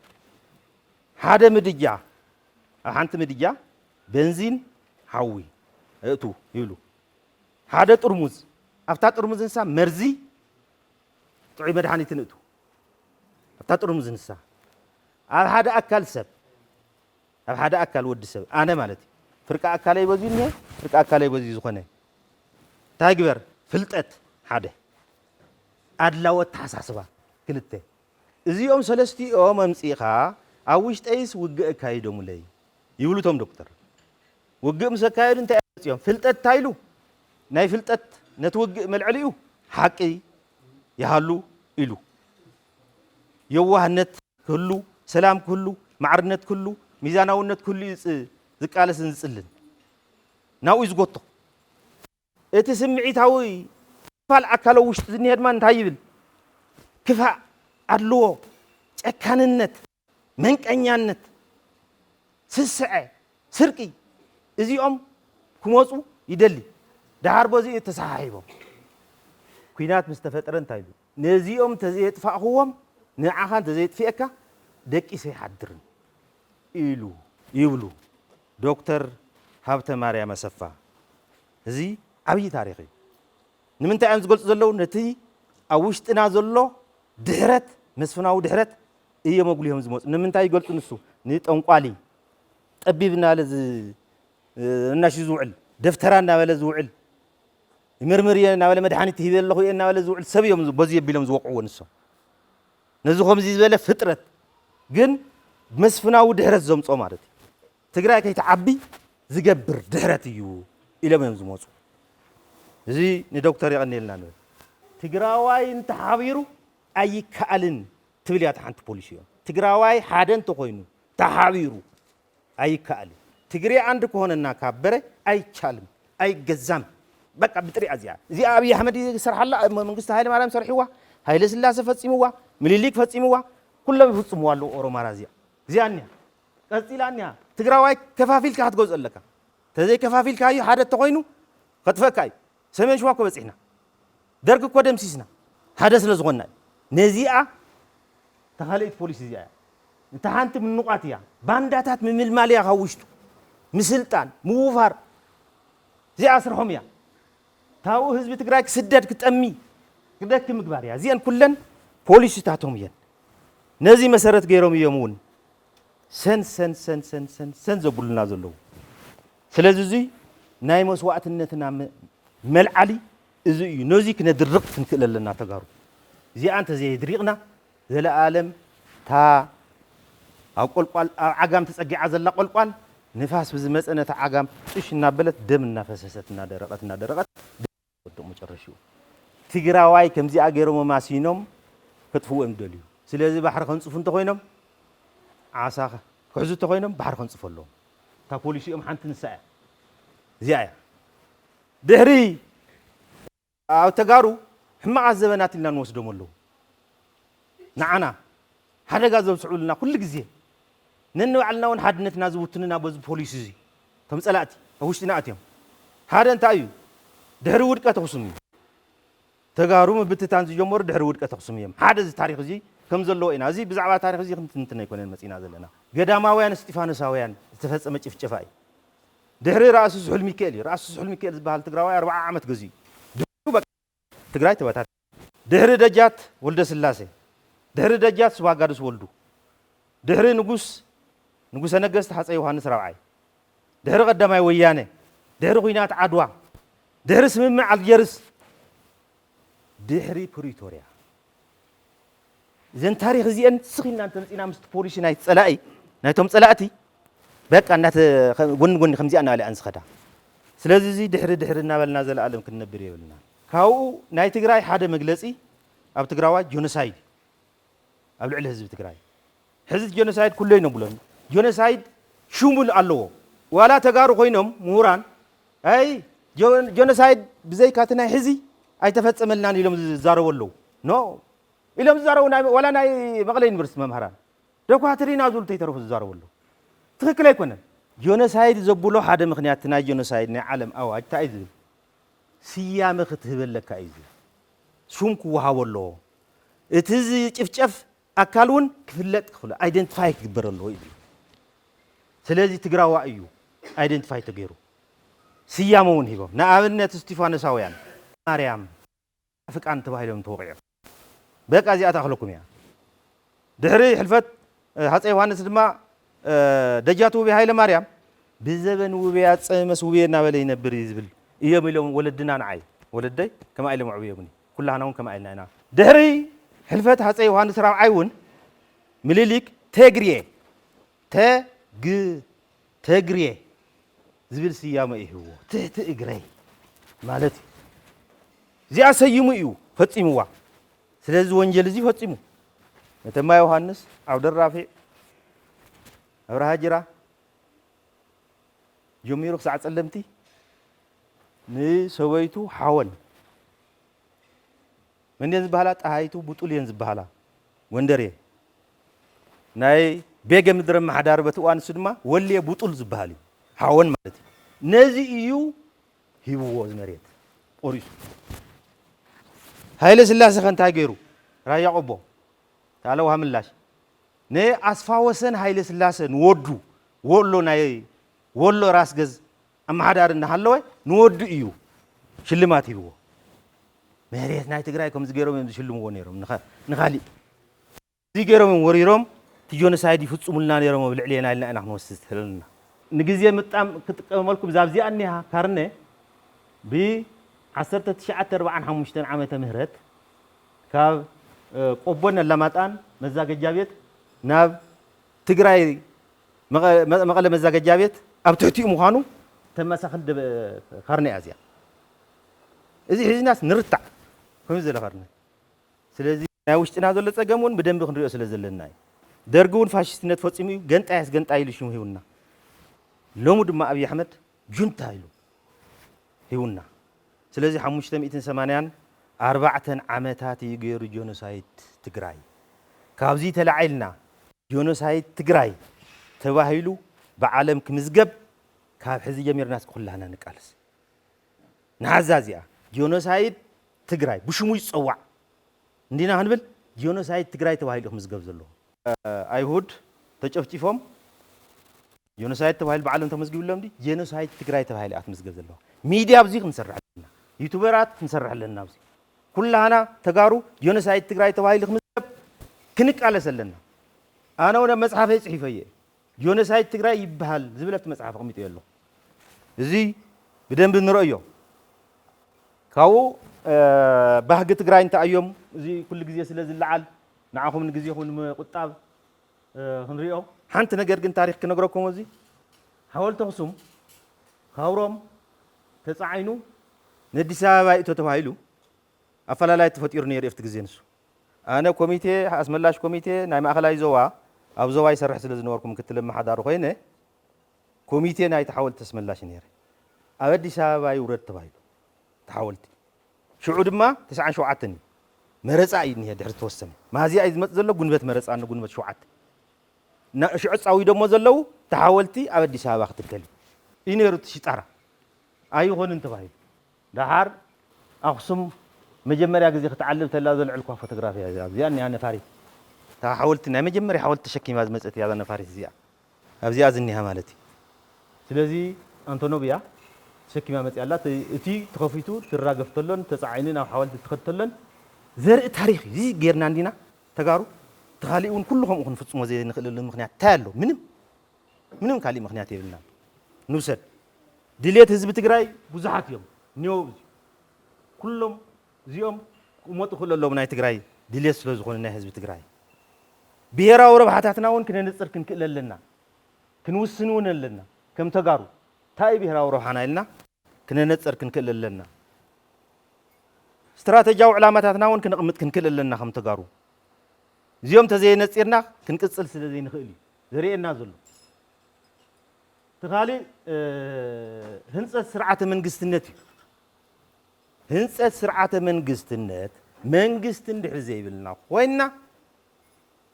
ሓደ ምድጃ ኣብ ሓንቲ ምድጃ ቤንዚን ሓዊ እቱ ይብሉ ሓደ ጥርሙዝ ኣብታ ጥርሙዝ እንሳ መርዚ ጥዑይ መድሓኒትን እቱ ኣብታ ጥርሙዝ እንሳ ኣብ ሓደ ኣካል ሰብ ኣብ ሓደ ኣካል ወዲ ሰብ ኣነ ማለት እዩ ፍርቂ ኣካለይ በዝዩ እኒሀ ፍርቂ ኣካለይ በዝዩ ዝኾነ እንታይ ግበር ፍልጠት ሓደ ኣድላወት ተሓሳስባ ክልተ እዚኦም ሰለስቲኦም ኣምፂኻ ኣብ ውሽጠይስ ውግእ ኣካይዶሙለይ ይብሉ እቶም ዶክተር ውግእ ምስ ኣካየዱ እንታይ እዮም ፍልጠት እንታይሉ ናይ ፍልጠት ነቲ ውግእ መልዕሊኡ ሓቂ ይሃሉ ኢሉ የዋህነት ክህሉ ሰላም ክህሉ ማዕርነት ክህሉ ሚዛናውነት ክህሉ ዝቃለስን ዝፅልን ናብኡ ዝጎቶ እቲ ስምዒታዊ ክፋል ኣካላዊ ውሽጢ ዝኒሄ ድማ እንታይ ይብል ክፋእ ኣድልዎ ጨካንነት መንቀኛነት ስስዐ ስርቂ እዚኦም ክመፁ ይደሊ ድሓር በዚኡ ተሰሓሒቦም ኩናት ምስ ተፈጠረ እንታይ ኢሉ ነዚኦም ተዘየጥፋእኽዎም ንዓኻ እንተዘየጥፊአካ ደቂሰ ይሓድርን ኢሉ ይብሉ ዶክተር ሃብተ ማርያም ኣሰፋ እዚ ዓብይ ታሪክ እዩ ንምንታይ እዮም ዝገልፁ ዘለዉ ነቲ ኣብ ውሽጥና ዘሎ ድሕረት መስፍናዊ ድሕረት እዮም ኣጉሊሆም ዝመፁ ንምንታይ ይገልፁ ንሱ ንጠንቋሊ ጠቢብ እናለ እናሽ ዝውዕል دفترا نابل زوعل يمرمري نابل مدحاني تهيب الله خويا نابل زوعل سبيهم بزي بيلهم زوقوا نسو نزخهم زي زباله فطرت ግን መስፍናው ድህረት ዘምጾ ማለት ትግራይ ከይተዓቢ ዝገብር ድህረት እዩ ኢሎም እዮም ዝመፁ እዚ ንዶክተር ይቀኒልና ነው ትግራዋይ እንተሓቢሩ ኣይከኣልን ትብል ያ ሓንቲ ፖሊስ እዮም ትግራዋይ ሓደ እንተኮይኑ ተሓቢሩ ኣይከኣልን ትግሬ አንድ ከሆነና ካበረ አይቻልም አይገዛም በቃ ብጥሪ አዚያ እዚ አብይ አህመድ ይሰርሐላ መንግስት ኃይለ ማርያም ሰርሒዋ ኃይለ ስላሴ ፈጽሙዋ ምኒልክ ፈጽሙዋ ኩሎም ይፈጽሙዋሉ ኦሮማራ እዚያ እዚያኛ ቀጽላኛ ትግራዋይ ከፋፊል ካትጎዝ ኣለካ ተዘይ ከፋፊል ካዩ ሓደ ተኮይኑ ከጥፈካይ ሰሜን ሸዋ ኮበጽሕና ደርግ እኮ ደምሲስና ሓደ ስለ ዝኾና ነዚኣ ተኻለይት ፖሊስ እዚኣ እንተ ሓንቲ ምንቋት እያ ባንዳታት ምምልማልያ ካውሽቱ مسلطان موفر زي أسرهم يا تاو حزب تግራይ ክስደድ ክጠሚ ክደክ ምግባር ያ ዚን ኩለን ፖሊስ ታቶም ያን ነዚ መሰረት ገይሮም የሙን ሰን ዘቡልና ዘለው ስለዚህ እዚ ናይ መስዋዕትነትና መልዓሊ እዚ እዩ ነዚ ክነድርቕ ክንክለለና ተጋሩ እዚ አንተ ዘይ ድሪቕና ዘለዓለም ታ አቆልቋል አጋም ተጸጊዓ ዘላ ቆልቋል نفاس بزمسأنة عجام إيش نابلت دم النفسات نادرقت ودم مجرشوا تجراواي كم زي أجرهم ماسينهم كتفوا إمدليو سلازي بحر خنص فنت خوينهم عساخ كعزو تخوينهم بحر خنص فلهم تقولي شيء محنت نساء زيايا دهري أو تجارو هم عزبنات لنا نوصدهم له نعنا هذا جازم سعولنا كل جزء ننو علناون حدنتنا زوتنا بز بوليس زي تمصلاتي اوشتنا اتيم هذا انت ايو دهر ودقه تخصمي تغارو مبتتان جمهور دهر ودقه تخصمي هذا تاريخ زي كم زلو اينا زي بزعبا تاريخ زي كنتنا يكونن مصينا زلنا قداماويان استيفانوساويان تفصم ጭፍጨፋይ دهر راس زحل ميكائيل راس زحل ميكائيل زبال تግራዋይ 40 ዓመት ገዚ ትግራይ ተበታት دهر ደጃት ወልደ ስላሴ دهر ደጃት ስዋጋዱስ ወልዱ دهر نقول نجست حتى يوحنا سرعي دهر قدامي ويانه دهر قينات عدوى دهر سمع على الجرس دهري بريتوريا زين تاريخ زين سخينا أنت إنا مست بوليس نايت سلاقي نايتهم سلاقتي بك أنت قن خمسة أنا على أنس خدا سلازي دهر نابل نازل عالم كنا بريء ولنا كاو نايت تجراي حدا مجلسي أب تجراوا جونسايد قبل على حزب تجراي حزب جونسايد كله ينبلون جونسايد شمول الله ولا تجارو خوينهم موران أي جونسايد بزي كاتنا حزي أي تفتح ملنا يلهم زارو ولو نو يلهم زارو ولا ناي مغلين برس ممهران دكوا هترين أزول تيترو في زارو ولو تخيل يكون جونسايد زبولو حدا مخنياتنا جونسايد نعلم أو أجتايز سيام ختهبل لك أيز شوم كوها ولو اتزي شف أكلون كفلت خلا identify كبر الله يدي سلازي تجراوا أيو identify تجيرو سيامون هيبو نعملنا تستيفان سويان مريم أفك أنت بهايلهم توقع بك أزي أتخلقكم يا دهري حلفت حتى يوحنا سلمى دجاتو بهايل مريم بزبن وبيات مسوينا ولا ينبر يزبل إيام لهم ولدنا نعي ولدي كما إلهم عبيوني كلها نون كما إلنا أنا دهري حلفت حتى يوحنا سرع عيون مليليك تجريه تجريه زبل سيامه إيه هو تجري مالتي زي أسيمو إيو فتيموا سلزو وانجل زي فتيمو متى يوحنس عبد الرافع أبرها جرا يوميروك ساعة سلمتي ني سويتو حاول من ينزبهالات أهايتو بطول ينزبهالا وندري ناي بيجا مدرم محدار بتوان سدما ولي بطول زبهالي حاول مالتي نزي إيو هيبو مريت أوريس هاي لسلاسة خن تاجرو رايا أبو تعالوا هملاش ني أسفاوسن هاي لسلاسة نودو ولو ناي ولو راس جز أما حدار النهالوي نودو إيو شلمات هيبو مريت ناي تقرأي كم زجيرو من شلمو ونيرم نخالي زجيرو من وريرم تجون سايدي فتسو ملنا نيرم بالعلينا إلا نحن وسستهلنا ንግዜ ምጣም ክትቀመልኩም ዛብዚኣ እኒሃ ካርነ ብ 1945 ዓመተ ምህረት ካብ ቆቦን ለማጣን መዛገጃ ቤት ናብ ትግራይ መቐለ መዛገጃ ቤት ኣብ ትሕቲኡ ምዃኑ ተመሳኽል ካርነ ኣዝያ እዚ ሕዝናስ ንርታዕ ከምኡ ዘለ ካርነ ስለዚ ናይ ውሽጥና ዘሎ ፀገም እውን ብደንቢ ክንሪኦ ስለ ዘለና እዩ ደርጊ እውን ፋሽስትነት ፈፂሙ እዩ ገንጣይስ ገንጣይ ኢሉ ሽሙ ሂቡና ሎሙ ድማ ኣብይ ኣሕመድ ጁንታ ኢሉ ሂቡና ስለዚ 584 ዓመታት እዩ ገይሩ ጆኖሳይድ ትግራይ ካብዚ ተላዒልና ጆኖሳይድ ትግራይ ተባሂሉ ብዓለም ክምዝገብ ካብ ሕዚ ጀሚርናስ ኩላና ንቃልስ ንሓዛ እዚኣ ጆኖሳይድ ትግራይ ብሽሙ ይፀዋዕ እንዲና ክንብል ጆኖሳይድ ትግራይ ተባሂሉ ክምዝገብ ዘለዎ ኣይሁድ ተጨፍጭፎም ጆኖሳይድ ተባሂሉ ብዓለም ተመዝጊብሎም ዲ ጆኖሳይድ ትግራይ ተባሂሉ ኣትምዝገብ ዘለዎ ሚድያ ኣብዚ ክንሰርሕ ኣለና ዩቱበራት ክንሰርሕ ኣለና ኣብዚ ኩላና ተጋሩ ጆኖሳይድ ትግራይ ተባሂሉ ክምዝገብ ክንቃለስ ኣለና ኣነ ወደ መጽሓፈይ ጽሒፈየ ጆኖሳይድ ትግራይ ይበሃል ዝብለት መጽሓፍ ቀሚጠየ ኣለኹ እዚ ብደንብ ንርእዮ ካብኡ ባህጊ ትግራይ እንታይ እዮም እዚ ኩሉ ግዜ ስለ ዝለዓል ንዓኹም ንግዜኹም ንምቁጣብ ክንሪኦ ሓንቲ ነገር ግን ታሪክ ክነግረኩም እዚ ሓወልቲ ኣኽሱም ካብሮም ተፃዒኑ ንኣዲስ ኣበባ እቶ ተባሂሉ ኣፈላላይ ተፈጢሩ ነይሩ ኣብቲ ግዜ ንሱ ኣነ ኮሚቴ ኣስመላሽ ኮሚቴ ናይ ማእኸላይ ዞባ ኣብ ዞባ ይሰርሕ ስለ ዝነበርኩ ምክትል መሓዳሩ ኮይነ ኮሚቴ ናይ ተሓወልቲ ኣስመላሽ ነይረ ኣብ ኣዲስ ኣበባ ይውረድ ተባሂሉ ተሓወልቲ ሽዑ ድማ 97 እዩ መረፃ እዩ ኒሄ ድሕሪ ተወሰነ ማዝያ እዩ ዝመፅእ ዘሎ ጉንበት መረፃ ጉንበት 7 ሽዑ ፃዊ ደሞ ዘለው ተሓወልቲ ኣብ ኣዲስ ኣበባ ክትከል እዩ ነይሩ ሽጣራ ኣይኾንን ተባሂሉ ዳሓር ኣኽሱም መጀመርያ ግዜ ክትዓልብ ተላ ዘልዕልኳ ፎቶግራፊያ እዚኣ እኒኣ ነፋሪት እታ ሓወልቲ ናይ መጀመርያ ሓወልቲ ተሸኪማ ዝመፀት እያ ነፋሪት እዚኣ ኣብዚኣ ዝኒሃ ማለት እዩ ስለዚ ኣንቶኖብያ ተሸኪማ መፅያ ኣላ እቲ ተኸፊቱ ትራገፍ ተሎን ተፃዒኑ ናብ ሓወልቲ ትኸተሎን ዘርኢ ታሪክ እዚ ጌርና እንዲና ተጋሩ ተኻሊእ እውን ኩሉ ከምኡ ክንፍፅሞ ዘይንኽእለሉ ምክንያት እንታይ ኣሎ ምንም ካሊእ ምክንያት የብልና ንውሰድ ድሌት ህዝቢ ትግራይ ብዙሓት እዮም እኒአው ኩሎም እዚኦም ክመጡ ክእሉ ኣለዎም ናይ ትግራይ ድሌት ስለ ዝኾነ ናይ ህዝቢ ትግራይ ብሄራዊ ረብሓታትና እውን ክነንፅር ክንክእል ኣለና ክንውስን እውን ኣለና ከም ተጋሩ እንታይ ብሄራዊ ረብሓና ኢልና ክነነፅር ክንክእል ኣለና استراتيجيو علاماتنا ون كنقمت كنكل لنا خم تجارو زيوم تزين نصيرنا كنقصل سلازين خيلي زرينا زلو تخالي هنصت سرعه منغستنت هنصت سرعه منغستنت منغست اندحر زيبلنا وينا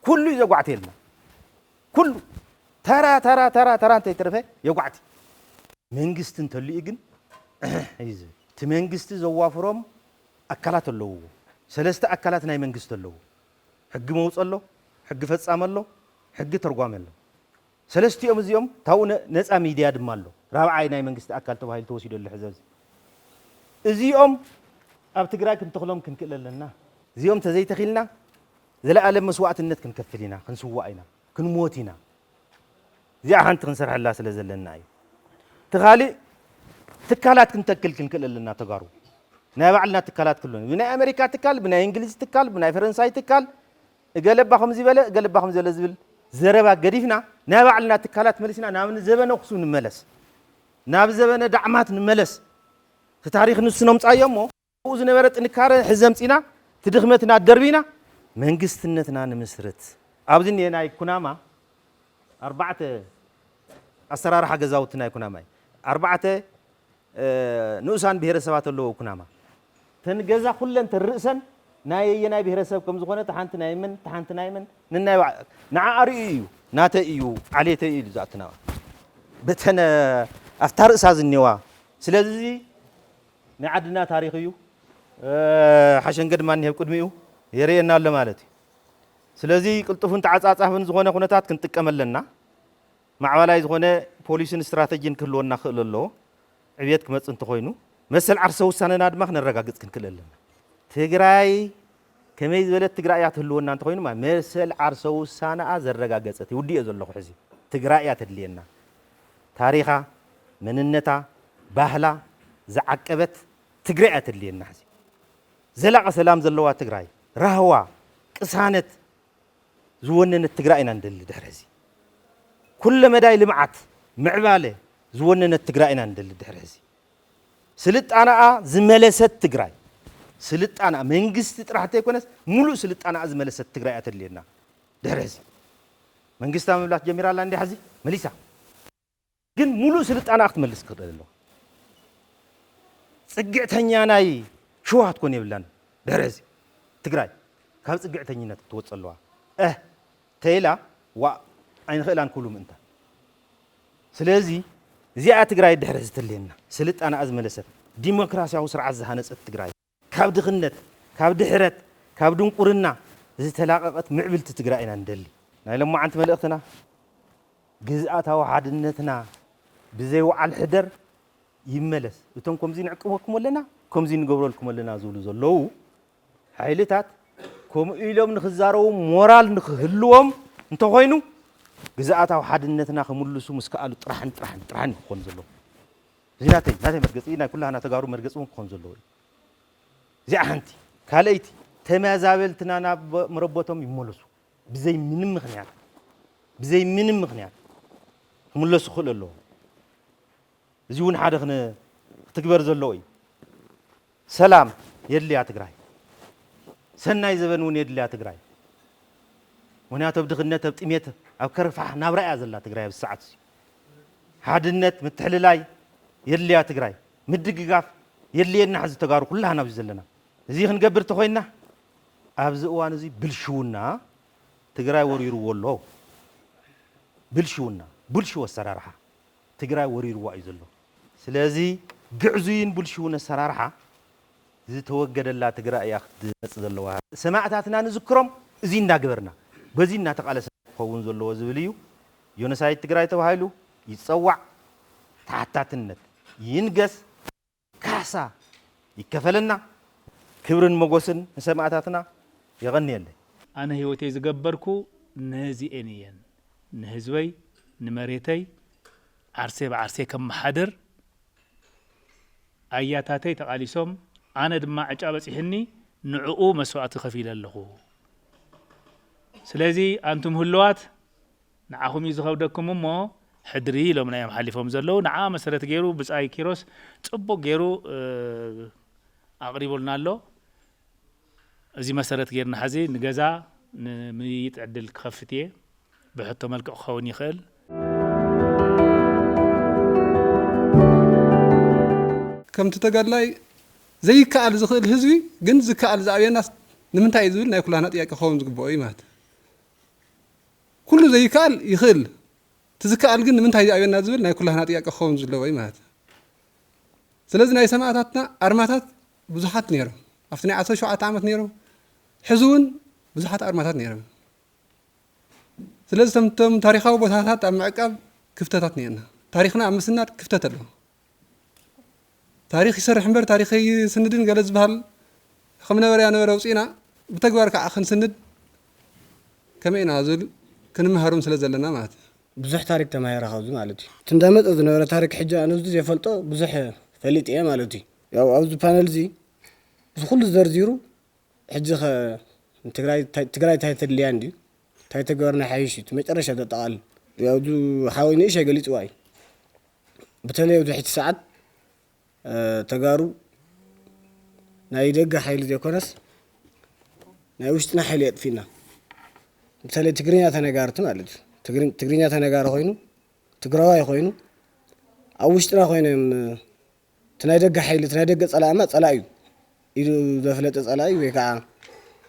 كل يزقعتلنا كل ترى انت يترفه يقعتي منغست انتلي ግን ايز تمنغست زوافروم أكلات اللو سلسة أكلات ناي منجست اللو حق موص اللو حق فتصام اللو حق ترقام اللو سلسة يوم زيوم تاون ناس ميديا دمالو رابع ناي منجست أكلت وهاي توصيل الحزاز زيوم أبتقرأ كنت تخلهم كن كل لنا زيوم تزي تخيلنا زلا ألم مسوعة النت كن كفلينا كن سوائنا كن موتينا زي عهنت كنسرح الله سلزل لنا تخالي تكالات كن تكل كن كل لنا تجارو نابعلنا تكالات كلهم بنا أمريكا تكال بنا إنجليز تكال بنا فرنسا تكال قلب بخمزي بلا قلب بخمزي ولا زبل زربا قريفنا نابعلنا تكالات ملسنا نابن زبنا وخصون ملس ناب زبنا دعمات ملس في تاريخ نصنا مصايمو وزنا برت نكار حزمتنا تدخمتنا دربينا منجستنتنا نمسرت ابزين يناي كناما أربعة أسرار حاجة زاوتنا كناما أربعة نوسان بهرسبات اللو كناما تنجزا كلن ترسن ناي يناي بهرسب كم زخونه تحنت نايمن نناي نع اريو ناتيو عليتي ذاتنا بتنا افتر اساز النوا سلازي نعدنا تاريخيو حشن قد ما نهب قدميو يرينا له مالتي سلازي قلطفن تعጻጻፍን ዝኮነ ኩነታት ክንጥቀመለና ማዕባላይ ዝኮነ ፖሊስን ስትራቴጂን ክህልወና ክእለሎ ዕብየት ክመጽ እንተ ኮይኑ መሰል ዓርሰ ውሳነና ድማ ክነረጋግጽ ክንክእለለና ትግራይ ከመይ ዝበለት ትግራይ ያትህልወና እንተ ኮይኑ መሰል ዓርሰ ውሳነኣ ዘረጋገጸት ይውዲእ ዘለኹ ሕዚ ትግራይ ያትድልየና تاريخها مننتها ባህላ زعقبت تግራይ أتلينا حزي زلاق سلام زلوا تግራይ رهوا قسانت زونن تግራይنا ندل دحرزي كل مداي لمعت معباله زونن تግራይنا ندل دحرزي سلطانا زملست تግራይ سلطانا منግስት ጥራህተ ይኮነስ ሙሉ ስልጣና ዝመለሰት ትግራይ أتلينا دحرزي መንግስታ መብላት ጀሚራላ እንዴ حزي መሊሳ ግን ሙሉ ስልጣና ክትመልስ ከደለ ጽግዕተኛ ናይ ሸዋት ኮን ይብላን ደረዚ ትግራይ ካብ ጽግዕተኝነት ትወጸለዋ ተይላ ዋ አይን ኸላን ኩሉ ምንታ ስለዚ እዚኣ ትግራይ ደረዚ ተለና ስልጣና አዝመለሰት ዲሞክራሲያዊ ስርዓት ዝሃነጸት ትግራይ ካብ ድኽነት ካብ ድሕረት ካብ ድንቁርና ዝተላቀቀት ምዕብልቲ ትግራይ ኢና እንደሊ ናይ ለማዓንቲ መልእኽትና ግዝኣታዊ ሓድነትና بزي وعلى الحدر يملس وتم كمزين عقبكم ولنا كمزين نقبرلكم ولنا زولو زلو حيلتات كم إلهم نخزارو مورال نخهلوهم انتو خوينو جزاءات أو حدنتنا خمولسو مسكالو طرحن خون زلو زيناتي ناتي مرقصينا كلها أنا تجارو مرقصون خون زلو زي أحنتي كاليتي تمازابلتنا نا مربوتهم يملسو بزي من مغنيات ملسو خللو زيون حادخنا تكبر زلوي سلام يدلي تግራይ سناي زبنون يدلي تግራይ ونيا تبدخنت بطميت اب كرفح نابرا زلا تግራይ بالساعات حادنت متحللاي يدلي تግራይ مدغغاف يدلينا حز تغارو كلها ناب زلنا زي خنغبر تخوينا ابز اوان زي بلشونا تግራይ وريرو ولو بلشونا بلشو السرارحه تግራይ وريرو واي زلو ስለዚህ ግዕዙይን ብልሽውን ሰራርሓ ዝተወገደላ ትግራይ ያኽድ ነጽዘለዋ ሰማዕታትና ንዝክሮም እዚ እንዳግበርና በዚ እናተቃለሰ ኾውን ዘለዎ ዝብልዩ ዮኖሳይድ ትግራይ ተባሂሉ ይጸዋዕ ታታትነት ይንገስ ካሳ ይከፈለና ክብርን መጎስን ሰማዕታትና ይغنيለ ኣነ ህይወተይ ዝገበርኩ ነዚአን እየን ንህዝበይ ንመሬተይ ዓርሴ ብዓርሴ ከም ማሓደር አያታተይ ተቃሊሶም አነ ድማ ዕጫ በጽሕኒ ንዕኡ መስዋዕት ከፊል ኣለኹ ስለዚ አንቱም ሁሉዋት ንዓኹም ይዝኸብደኩም እሞ ሕድሪ ኢሎም ናዮም ሓሊፎም ዘለዉ ንዓ መሰረት ገይሩ ብጻይ ኪሮስ ጽቡቕ ገይሩ ኣቕሪቦልና ኣሎ እዚ መሰረት ገይርና ሓዚ ንገዛ ንምይጥ ዕድል ክኸፍት እየ ብሕቶ መልክዕ ክኸውን ይኽእል كم تتقلّي زي كأل زخل هزوي جن زي كأل زعيان ناس نمنتهي يزول ناكل هنا تياك خوم زقبوي مات كله زي كأل يخل تزكأل جن نمنتهي زعيان ناس زول ناكل هنا تياك خوم زقبوي مات سلازنا يسمعتنا أرماتات بزحات نيرو أفتني عصا شو عتعمت نيرو حزون بزحات أرماتات نيرو سلاز تم تاريخه وبثاثات أم عقاب كفتات نيرنا تاريخنا أم سنات كفتات له تاريخ يسرح مبر تاريخي سندين قالز بهال خمنا وري أنا وروسينا بتجوار كأخن سند كمين عازل كنا مهارون سلزلنا مات بزح تاريخ تماهير خاوز مالتي تندمت أذن ورا تاريخ حجة أنا زدي يفلتو بزح فليت إيه مالتي يا أوز بانل زي كل زر زيرو حجة تقراي تايت اللي عندي تايت جوارنا حيشي تمتقرش هذا تعال يا أوز حاولني إيش قلت واي بتالي أوز حيت ساعات تجارو نايدق حيل ديكونس نايوشتنا حيل فينا مثلا تجرينا تناجارت مالد تجرينا تناجار خوينو تجراي خوينو أوشتنا خوينو تنايدق حيل تنايدق صلاة صلاة يدو دفلت صلاة ويكا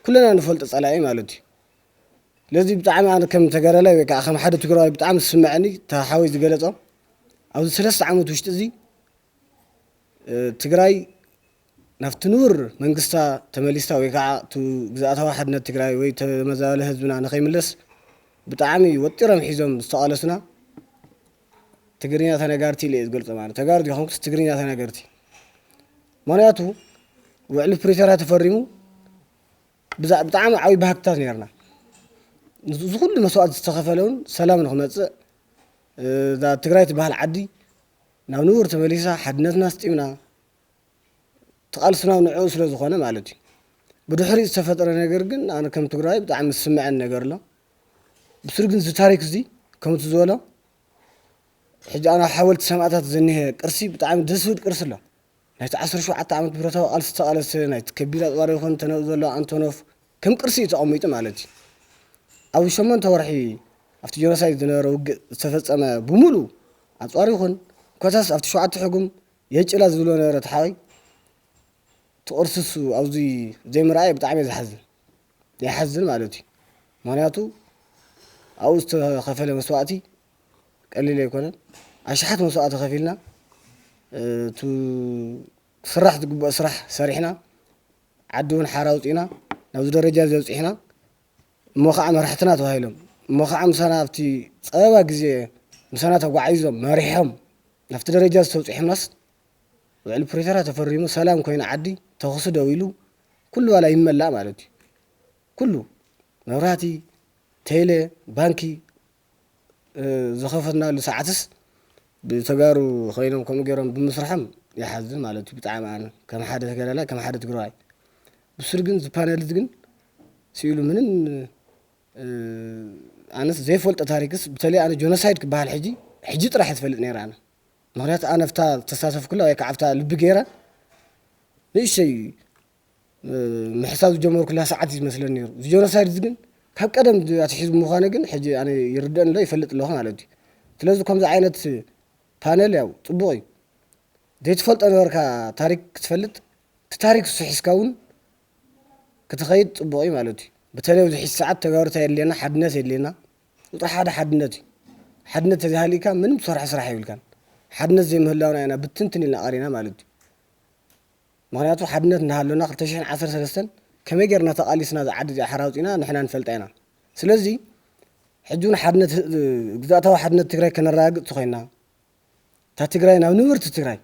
كلنا نفلت صلاة مالدي لازم بتعامل أنا كم تجارة لا ويكا خم حد تجراي بتعامل سمعني تحاول تجلسه أو 3 عامات وشتزي تجراي نفتنور منقصة تمليستا ويكع تو جزءات واحد من تجراي ويت مازال هزبنا أنا خيم اللص بتعامي وترم حزم استقالسنا تجرينا ثنا جارتي اللي قلت معنا تجارتي خمس تجرينا ثنا جارتي مانياتو وعلى بريفيرات تفرمو بتعامي عوي بهكتاز نيرنا كل مسؤول استخفلون سلام نخمس ذا تجري تبهال عدي نور تمليسا حدنت ناس تيمنا تقالسنا ونعوس لزخونه مالتي بدحري استفطر ነገር ግን أنا كم تجري بتاع مسمع النجار له بسرقن زتاريك زي كم تزوله حج أنا حاولت سمعتها زنيه قرسي بتاع دسود قرس له نايت 10 شو عت عملت برتاو قالس نايت كبيره ضاري يكون تنزل أنتونوف كم قرسي تقوميت مالتي أو شمن تورحي أفتي جنسايد دنيرو استفصم بمولو أصاري يكون كوتاس أفتي شو عت حكم يجلا زلو نيرت حاي تقرسسو أو زي مراي بتاع يحزن مالتي معناته أو استخفل مسواتي قال لي يكون أشحت مسوات خفيلنا تو سرح تقب أسرح سريحنا عدون حراوتينا ناو درجة زوجينا موقع مرحتنا تهايلهم موقع مسنا فتي صعبة جزء مسنا تبغى عايزهم مريحهم نفت درجة زوجيهم ناس والبريترا تفريمو سلام كوين عدي تخص دويلو كله ولا يملا مالتي كله نوراتي تيلي بانكي زخفتنا لساعتس بتجارو خينهم كم جرام بمسرحهم يحزن مالتي بتعامل معنا كم حدث قال لا كم حدث قراي بسرقن زبانل زقن سيلو منن أنا زي فولت تاريخس بتالي أنا جونسايد كبهال حجي راح يتفلت نيرانا مغنيات أنا فتا تصاصف كله هيك عفتا البقيرة ليش شيء محساب الجمهور كلها ساعات مثل النير جونسايد زقن كاب قدم تحيز مخانقن حجي أنا يردن لا يفلت له مالتي تلازم كم عينة بانل ياو طبوي دي تفلت أنا وركا تاريخ تفلت تاريخ صحيح كون كتخيط طبوي مالتي بتالي وحيس ساعات تجارتها اللي أنا حدنت اللي أنا وطرح هذا حدنت هذه اللي كان من بصراحة صراحة يقول كان حدنت زي ما هلا أنا بتنتني اللي قارينا مالتي معناته حدنت نهالنا قرتشين 10 سنة كم يجرنا تقالي سنة عدد حراوتنا نحن نفلتنا سلزي حجون حدنت جزاتها حدنت تجري كنا راجع تخينا تتجرينا ونورت تجري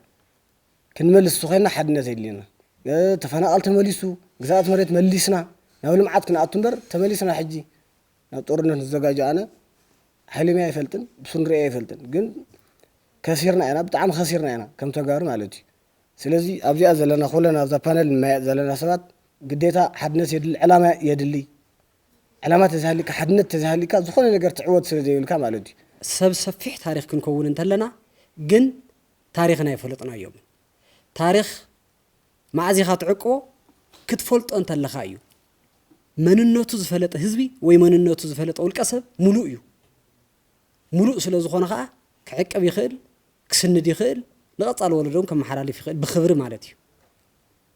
كنملس تخينا حدنت اللي أنا تفنا قلت مليسو جزات مريت مليسنا نقول معاد كنا أتنبر تمليسنا حجي نطورنا الزجاج أنا حلي ما يفلتن بسنري يفلتن جن كثيرنا أنا بتعم خسرنا أنا كم تجار مالتي سلزي أبدي أزلنا خلنا أبدا بانل ما أزلنا سبات قديتها حدنت يدل علامة يدلي علامات تزهلك حدنت تزهلك زخون نقدر تعود سلزي الكمالتي سفيح تاريخ كنكون انت لنا جن تاريخنا يفلتنا يوم تاريخ مع زيخات عقو كتفلت أنت اللي خايو من النوتو زفلت حزبي وي من النوتو زفلت اول قصب ملوء يو ملوء سلا زخونه خا كعقب يخيل كسند يخيل لقطال ولدهم كم حلالف يخيل بخبر مالتي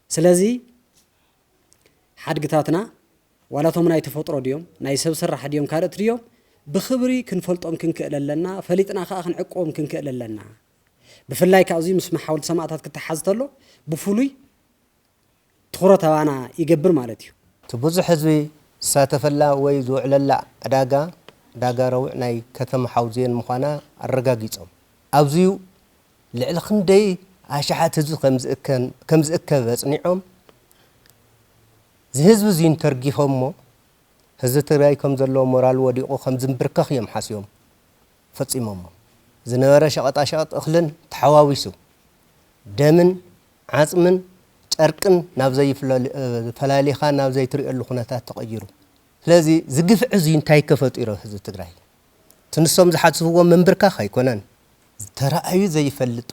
سلازي حدقتاتنا ولا تومنا يتفطروا ديوم ناي سب سرح ديوم كارت ديوم بخبري كنفلطهم كنكللنا فليطنا خا خنعقوم كنكللنا بفلاي كازي مسمح حاول سمعتات كتحازتلو بفولي تخرته انا يجبر مالتي تبوز حزبي ساتفلا وي زوعللا داغا روع ناي كتم حوزين مخانا الرقاقيصم ابزيو لعل خندي اشحات حزب كمز اكب صنيعهم زهزب زين ترغيفهم حزب تراي كم زلو مورال وديقو كم زنبركخ يم حاسيوم فصيمهم زنوره شقطاشقط اخلن تحواويسو دمن عصمن ጨርቅን ናብ ዘይፈላሊኻ ናብ ዘይትሪእሉ ኩነታት ተቀይሩ ስለዚ ዝግፍዕ እዚ እንታይ ከፈጢሮ ህዝቢ ትግራይ ትንሶም ዝሓስብዎ መንበርካ ኣይኮነን ተራእዩ ዘይፈልጥ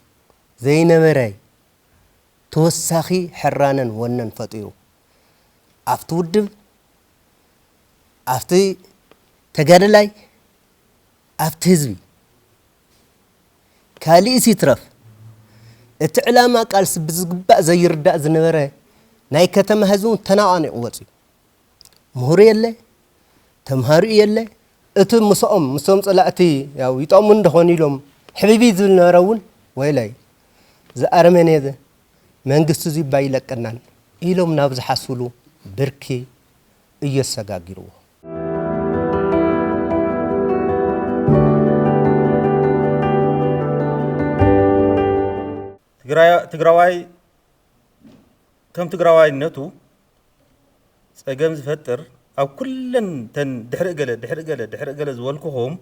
ዘይነበረይ ተወሳኺ ሕራነን ወነን ፈጢሩ ኣፍቲ ውድብ ኣፍቲ ተጋደላይ ኣፍቲ ህዝቢ ካልእ ሲትረፍ التعلامة قال بزقباء زي الرداء زنبره ناي كتم هزون تناقاني قوتي مهوري يلي تمهاري يلي اتو مسوم صلاتي ياو يطومن دخوني لهم حبيبي زل نارون ويلاي زي ارمني ذا መንግስት እዚ ባይለቀናን ኢሎም ናብ ዝሓስሉ ብርኪ እየሰጋጊሩ ትግራዋይ ከም ትግራዋይነቱ ጸገም ዝፈጥር ኣብ ኩለን ተን ድሕሪ ገለ ዝበልኩኹም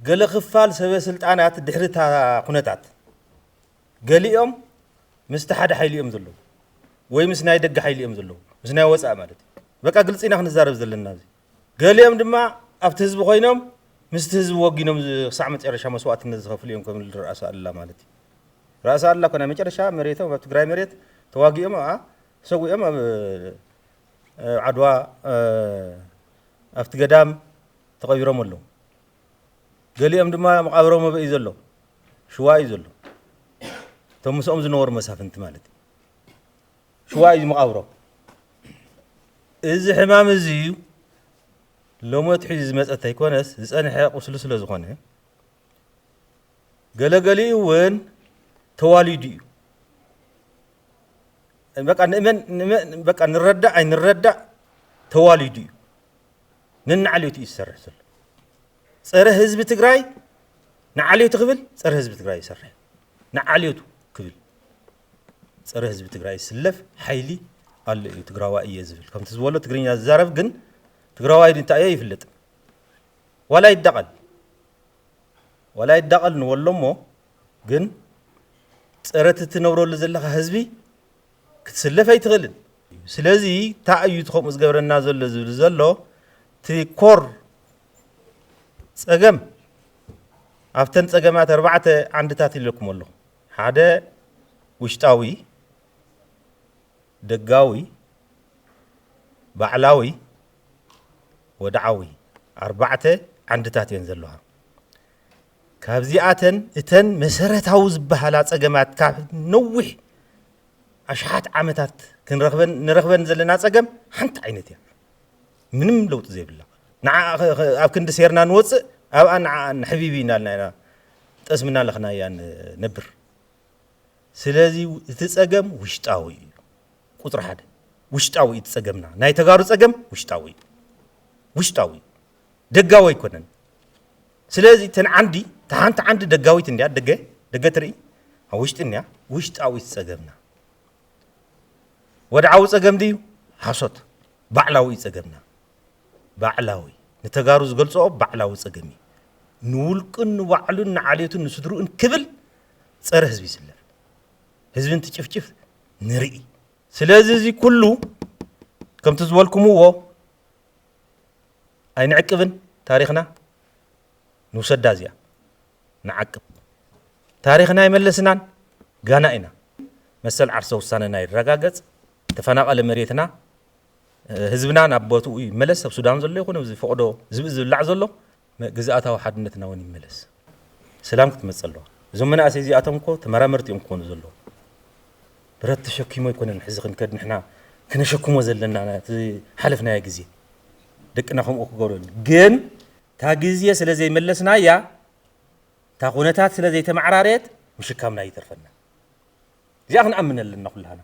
قال خفال سبب سلطانات دحرتها خنتات قال يوم مستحد حيليهم ذلو وي مسناي دق حيليهم ذلو مسناي وصا مالتي بقى قلصينا خنزارب زلنا زي قال يوم دما ابت حزب خوينهم مست حزب وغينهم ساع مጨረሻ መስዋዕትነት ዝኸፍልዮም ከም ራስ አላ ማለት ራስ አላ ኮና መጨረሻ መሬቶም ኣብ ትግራይ መሬት ተዋጊኦም ሰጉኦም ዓድዋ ኣብቲ ገዳም ተቀቢሮም ኣለዉ ገሊኦም ድማ መቃብሮም በይ ዘሎ ሽዋይ ዘሎ ተምሶም ዝነወር መሳፍንት ማለት ሽዋይ መቃብሮም እዚ ሕማም እዚ لومت حيز مسألة يكونس زأنا حق وسلسلة زخانة قلقلي وين تواليدي بقى نمن بقى نردع تواليدي ننعليو تيسر سل صار حزب تجراي نعليو تقبل صار حزب تجراي يسر نعليو تقبل صار حزب تجراي سلف حيلي قال تجراوائي يزفل كم تزولو تجرينا زارف جن تقراواي انت ايه يفلت ولا يدقل نولمو ግን ጽረት ትነብረሉ ዘለኻ ህዝቢ ክትስለፍ ኣይትኽእልን ስለዚ ታእዩ ትኸም ዝገብረና ዘሎ ዝብል ዘሎ ትኮር ጸገም ኣብተን ጸገማት ኣርባዕተ ዓንድታት ይልኩም ኣሎ ሓደ ውሽጣዊ ደጋዊ ባዕላዊ ወድዓዊ ኣርባዕተ ዓንድታት እየን ዘለዋ ካብዚኣተን እተን መሰረታዊ ዝበሃላ ጸገማት ካብ ነዊሕ ኣሽሓት ዓመታት ክንረኽበን ዘለና ጸገም ሓንቲ ዓይነት እያ ምንም ለውጥ ዘይብላ ኣብ ክንዲ ሴርና ንወፅእ ኣብኣ ንሕቢቢ ኢናልና ጠስምና ለኽና እያ ነብር ስለዚ እቲ ጸገም ውሽጣዊ እዩ ቁጥሪ ሓደ ውሽጣዊ እቲ ጸገምና ናይ ተጋሩ ጸገም ውሽጣዊ ደጋዊ ኣይኮነን ስለዚ ተን ዓንዲ ታንተ ዓንዲ ደጋዊት እንዲያ ደገ ትርኢ ውሽጥኛ ውሽጣዊ ጸገምና ወድዓዊ ጸገም ድዩ ሓሶት ባዕላዊ ጸገምና ባዕላዊ ንተጋሩ ዝገልጾ ባዕላዊ ጸገም ንውልቅን ንባዕሉን ንዓልየቱን ንስድሩን ክብል ጸረ ህዝቢ ይስለፍ ህዝብን ትጭፍጭፍ ንርኢ ስለዚ እዚ ኩሉ ከምቲ ዝበልኩምዎ ኣይንዕቅብን ታሪኽና نوسد دازيا نعقب تاريخنا يملسنا غانائنا مثل عرسو ساننا يرغاغص تفناقل مريتنا حزبنا نابوتو يملس سودان زلو يكون زي فقدو زبزلع زلو غزاتاو حدنتنا ون يملس سلام كتمصلو زمنا اسيزي اتمكو تمرامرتيم كون زلو برت تشكيمو يكون نحزخن كد نحنا كنشكمو زلنا حلفنا يا غزي دقناهم او كغورن ግን ታግዚየ ስለዚህ መለስና ያ ታኹነታት ስለዚህ ተማዕራረት ምሽካምና ይተርፈና ዚያኽን አምነልና ኩላና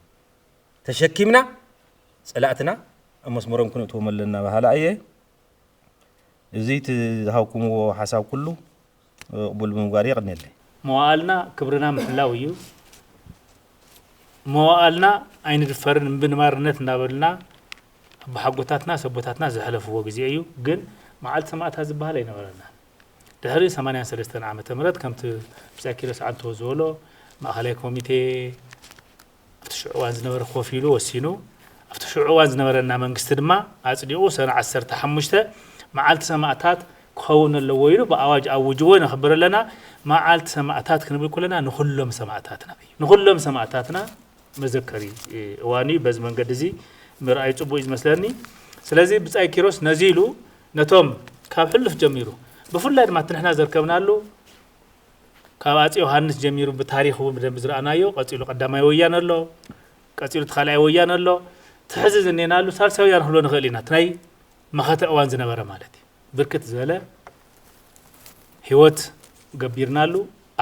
ተሸኪምና ጸላእትና መስመሮም ኩኑ ተመለና በኋላ አየ እዚት ዝሃውኩምዎ ሐሳብ ኩሉ ቅቡል ምንጓሪ ይቅነለ መዋልና ክብርና ምሕላው እዩ መዋልና አይን ድፈርን ብንማርነት እንዳበልና በሐጎታትና ሰቦታትና ዘሐለፍዎ ጊዜ እዩ ግን معال سمعت هذا بحالي نورنا دهري 83 عام تمرد كمت بساكيرس عنتو زولو ما خلي كوميتي افتشعوان زنور خوفيلو وسينو افتشعوان زنورنا منغست دما اصديو سنه 10 5 معال سمعتات كون لويلو باواج اوجو نخبر لنا معال سمعتات كنبل كلنا نخلهم سمعتاتنا نخلهم سمعتاتنا مذكري واني بز منقد زي مرأي صبو يመስለኒ ስለዚህ ብጻይ ኪሮስ ነዚሉ ነቶም ካብ ሕልፍ ጀሚሩ በፍላይ ድማ ትንሕና ዘርከብናሉ ካብ አፄ ዮሐንስ ጀሚሩ በታሪኹ በደንብ ዝራእናዮ ቀፂሉ ቀዳማይ ወያነ ኣሎ ቀፂሉ ተኻላይ ወያነ ኣሎ ትሕዝዝ እኔናሉ ሳልሳዊ ያን ህሎ ንኽእሊና ትናይ መኸተ እዋን ዝነበረ ማለት ብርክት ዝበለ ህይወት ገቢርናሉ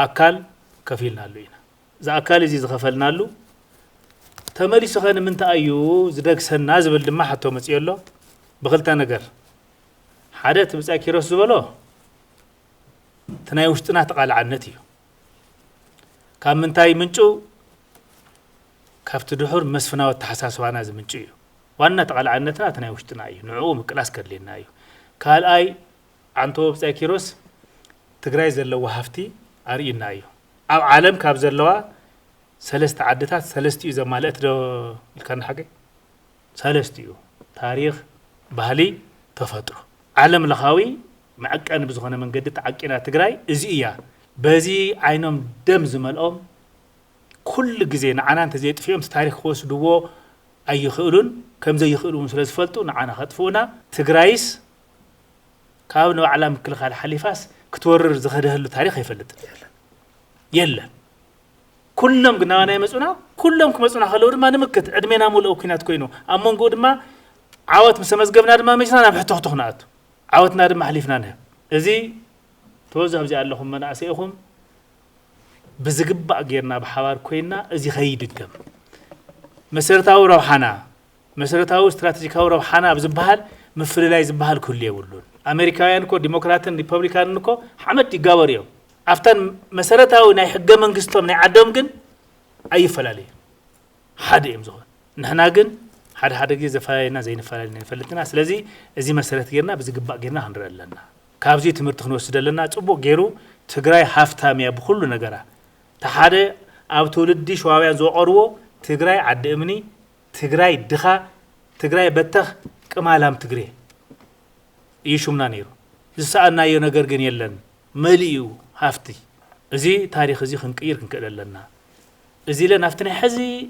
አካል ከፊልናሉ ኢና ዛ አካል እዚ ዝኸፈልናሉ ተመሊሱ ኸን ምንታዩ ዝደግሰና ዝብል ድማ ሓቶ መጽየሎ በኽልታ ነገር ሓደ ትብጻይ ኪሮስ ዝበሎ ተናይ ውሽጥና ተቃልዓነት እዩ ካብ ምንታይ ምንጩ ካብቲ ድሑር መስፍናዊ ተሓሳስባና ዝምንጩ እዩ ዋና ተቃልዓነትና ተናይ ውሽጥና እዩ ንዑ ምቅላስ ከድልና እዩ ካልኣይ አንቶ ብጻይ ኪሮስ ትግራይ ዘለዎ ሃፍቲ አርእይና እዩ ኣብ ዓለም ካብ ዘለዋ ሰለስተ ዓድታት ሰለስቲኡ ዘማልአት ዶ ኢልካና ሓገይ ሰለስቲኡ ታሪኽ ባህሊ ተፈጥሮ ዓለም ለኻዊ معقن بزخنا من قد تعقينا تجراي إزئيا بزي عينهم دم زملهم كل جزين عنا أنت زيت فيهم تاريخ خوش دو أي يخلون كم زي يخلون مسلس فلتو نعنا خطفونا تجرايس كانوا علم كل خال حليفاس كتورر زخده له تاريخ يفلت يلا كلهم قلنا أنا مسؤولنا كلهم كمسؤولنا خلود ما نمكت عدمنا مول أوكينات كوينو أما نقول ما عوات مسمز قبنا ما مشنا بحطه تخنات عوتنا دم حليفنا نه إذا توزع بزي اللهم من أسيهم بزقب أجرنا بحوار كوينا إذا خيد الجم مسيرتها وروحنا مسيرتها واستراتيجية وروحنا بزبهال مفرلاي زبهال كل يقولون أمريكان كو ديمقراطن ريبابليكان كو حمد يجاوريو أفتن مسيرتها وناي حق من قصتهم ناي عدهم جن أي فلالي حد يمزون نحنا جن حد جزء فاينا زين فلالين فلتنا سلزي إذا مسيرت جرنا بزقب أجرنا هنرد لنا كابزي تمرتخن وسد لنا تبو جيرو تجراي حفتامية بكل نجارة تحدى أو تولدي شوابين زو أروو تجراي عد أمني تجراي دخا تجراي بتخ كمالام تجري يشومنا نيرو زسألنا ينجر جنيلن مليو حفتي إذا تاريخ إذا خنكير خنكير لنا إذا لنا فتنا حزي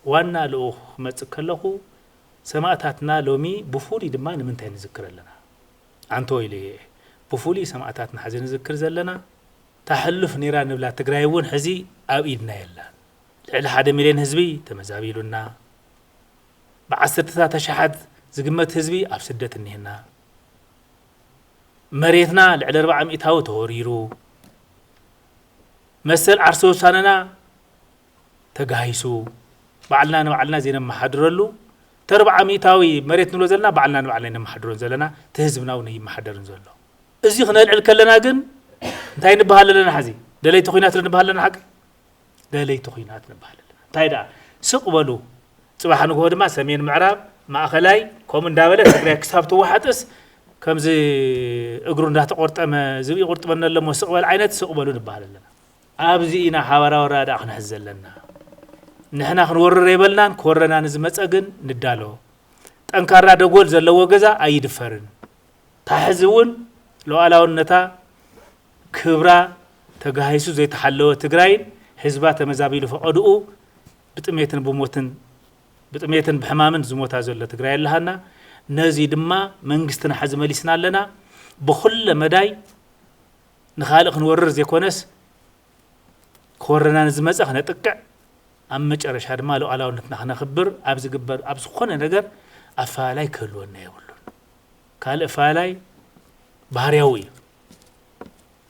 وانا لو متكلخو سماعتنا لومي بفولي دمان من تاني ذكر لنا عنتو إلي بفولي سماعتنا حزين ذكر زلنا تحلف نيران بلا تقرايون حزي أو إيدنا يلا لعل حدا مليون هزبي تمزابيلنا بعسرتها تشحد زقمت هزبي أب سدت النهنا مريتنا لعل 400 هاو تهوريرو مثل عرسو ساننا تقايسو بعلنا زينا ما حضرلو تربع ميتاوي مريت نلو زلنا بعلنا ما حضرون زلنا تهزبنا وني ما حضرون زلنا ازي خنا العلك لنا جن انتي نبهال لنا حزي دلي تخينات نبهال لنا حق دلي تخينات نبهال لنا انتي دا سقبلو صباح نقول ما سمين معراب ما اخلاي كوم اندابله تقري كسابتو وحدس كم زي اقرو ندا تقرطم زبي قرطمن لمو سقبل عينت سقبلو نبهال لنا ابزينا حوارا ورادا اخنا هزلنا نحنا خنورر يبلنا كورنا نزمصغن ندالو ጠንካራ ደጎል ዘለዎ ገዛ አይድፈርን ታሕዝውን ሉዓላውነታ ክብራ ተጋሂሱ ዘይተሐለወ ትግራይን ህዝባ ተመዛቢሉ ፈቀድኡ ብጥሜትን በሕማምን ዝሞታ ዘሎ ትግራይ ኣለሃና ነዚ ድማ መንግስትና ሓዝ መሊስና ኣለና በኩለ መዳይ ንኻልእ ክንወርር ዘይኮነስ ኮረና ንዝመጽእ ነጥቅዕ ኣብ መጨረሻ ድማ ሉዓላውነትና ክነኽብር ኣብ ዝግበር ኣብ ዝኾነ ነገር ኣፋላይ ክህልወና የብሉን ካልእ ኣፋላይ ባህርያዊ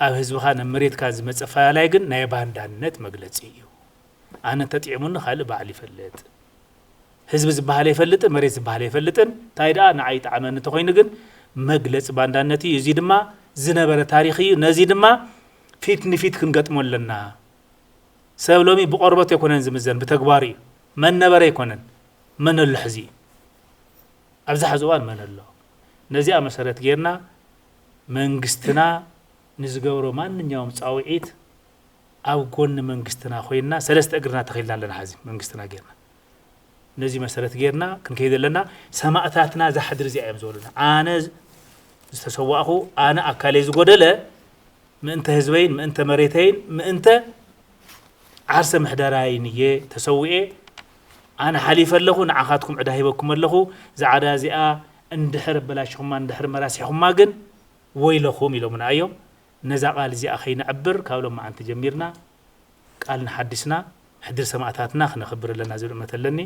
ኣብ ህዝብኻ ንመሬትካ ዝመጽእ ኣፋላይ ግን ናይ ባንዳነት መግለጺ እዩ ኣነ ተጥዒሙኒ ካልእ በዓል ይፈልጥ ህዝብ ዝበሃል ይፈልጥን መሬት ዝበሃል ይፈልጥን እንታይ ደኣ ንዓይ ጣዕመኒ ተኾይኑ ግን መግለጽ ባንዳነት እዩ እዚ ድማ ዝነበረ ታሪኽ እዩ ነዚ ድማ ፊት ንፊት ክንገጥሞ ኣለና ሰብ ሎሚ ብቆርበት ይኮነን ዝምዘን ብተግባር እዩ መን ነበረ ይኮነን መን ኣሎ ሕዚ ኣብዛ ሕዝዋን መን ኣሎ ነዚኣ መሰረት ጌርና መንግስትና ንዝገብሮ ማንኛውም ጻውዒት ኣብ ጎን መንግስትና ኮይና ሰለስተ እግርና ተኺልና ኣለና ሕዚ መንግስትና ጌርና ነዚ መሰረት ጌርና ክንከይድ ኣለና ሰማዕታትና ዝሓድር እዚኣ እዮም ዝበሉና ኣነ ዝተሰዋእኹ ኣነ ኣካለይ ዝጎደለ ምእንተ ህዝበይን ምእንተ መሬተይን ምእንተ ዓርሰ ምሕደራይን እየ ተሰዊኤ ኣነ ሓሊፈ ኣለኹ ንዓኻትኩም ዕዳ ሂበኩም ኣለኹ ዝዓዳ እዚኣ እንድሕር በላሽኹማ እንድሕር መራሲሕኹማ ግን ወይለኹም ኢሎምና እዮም ነዛ ቃል እዚኣ ኸይንዕብር ካብ ሎማዓንቲ ጀሚርና ቃል ንሓድስና ሕድር ሰማዕታትና ክነኽብር ኣለና ዝብል እምነት ኣለኒ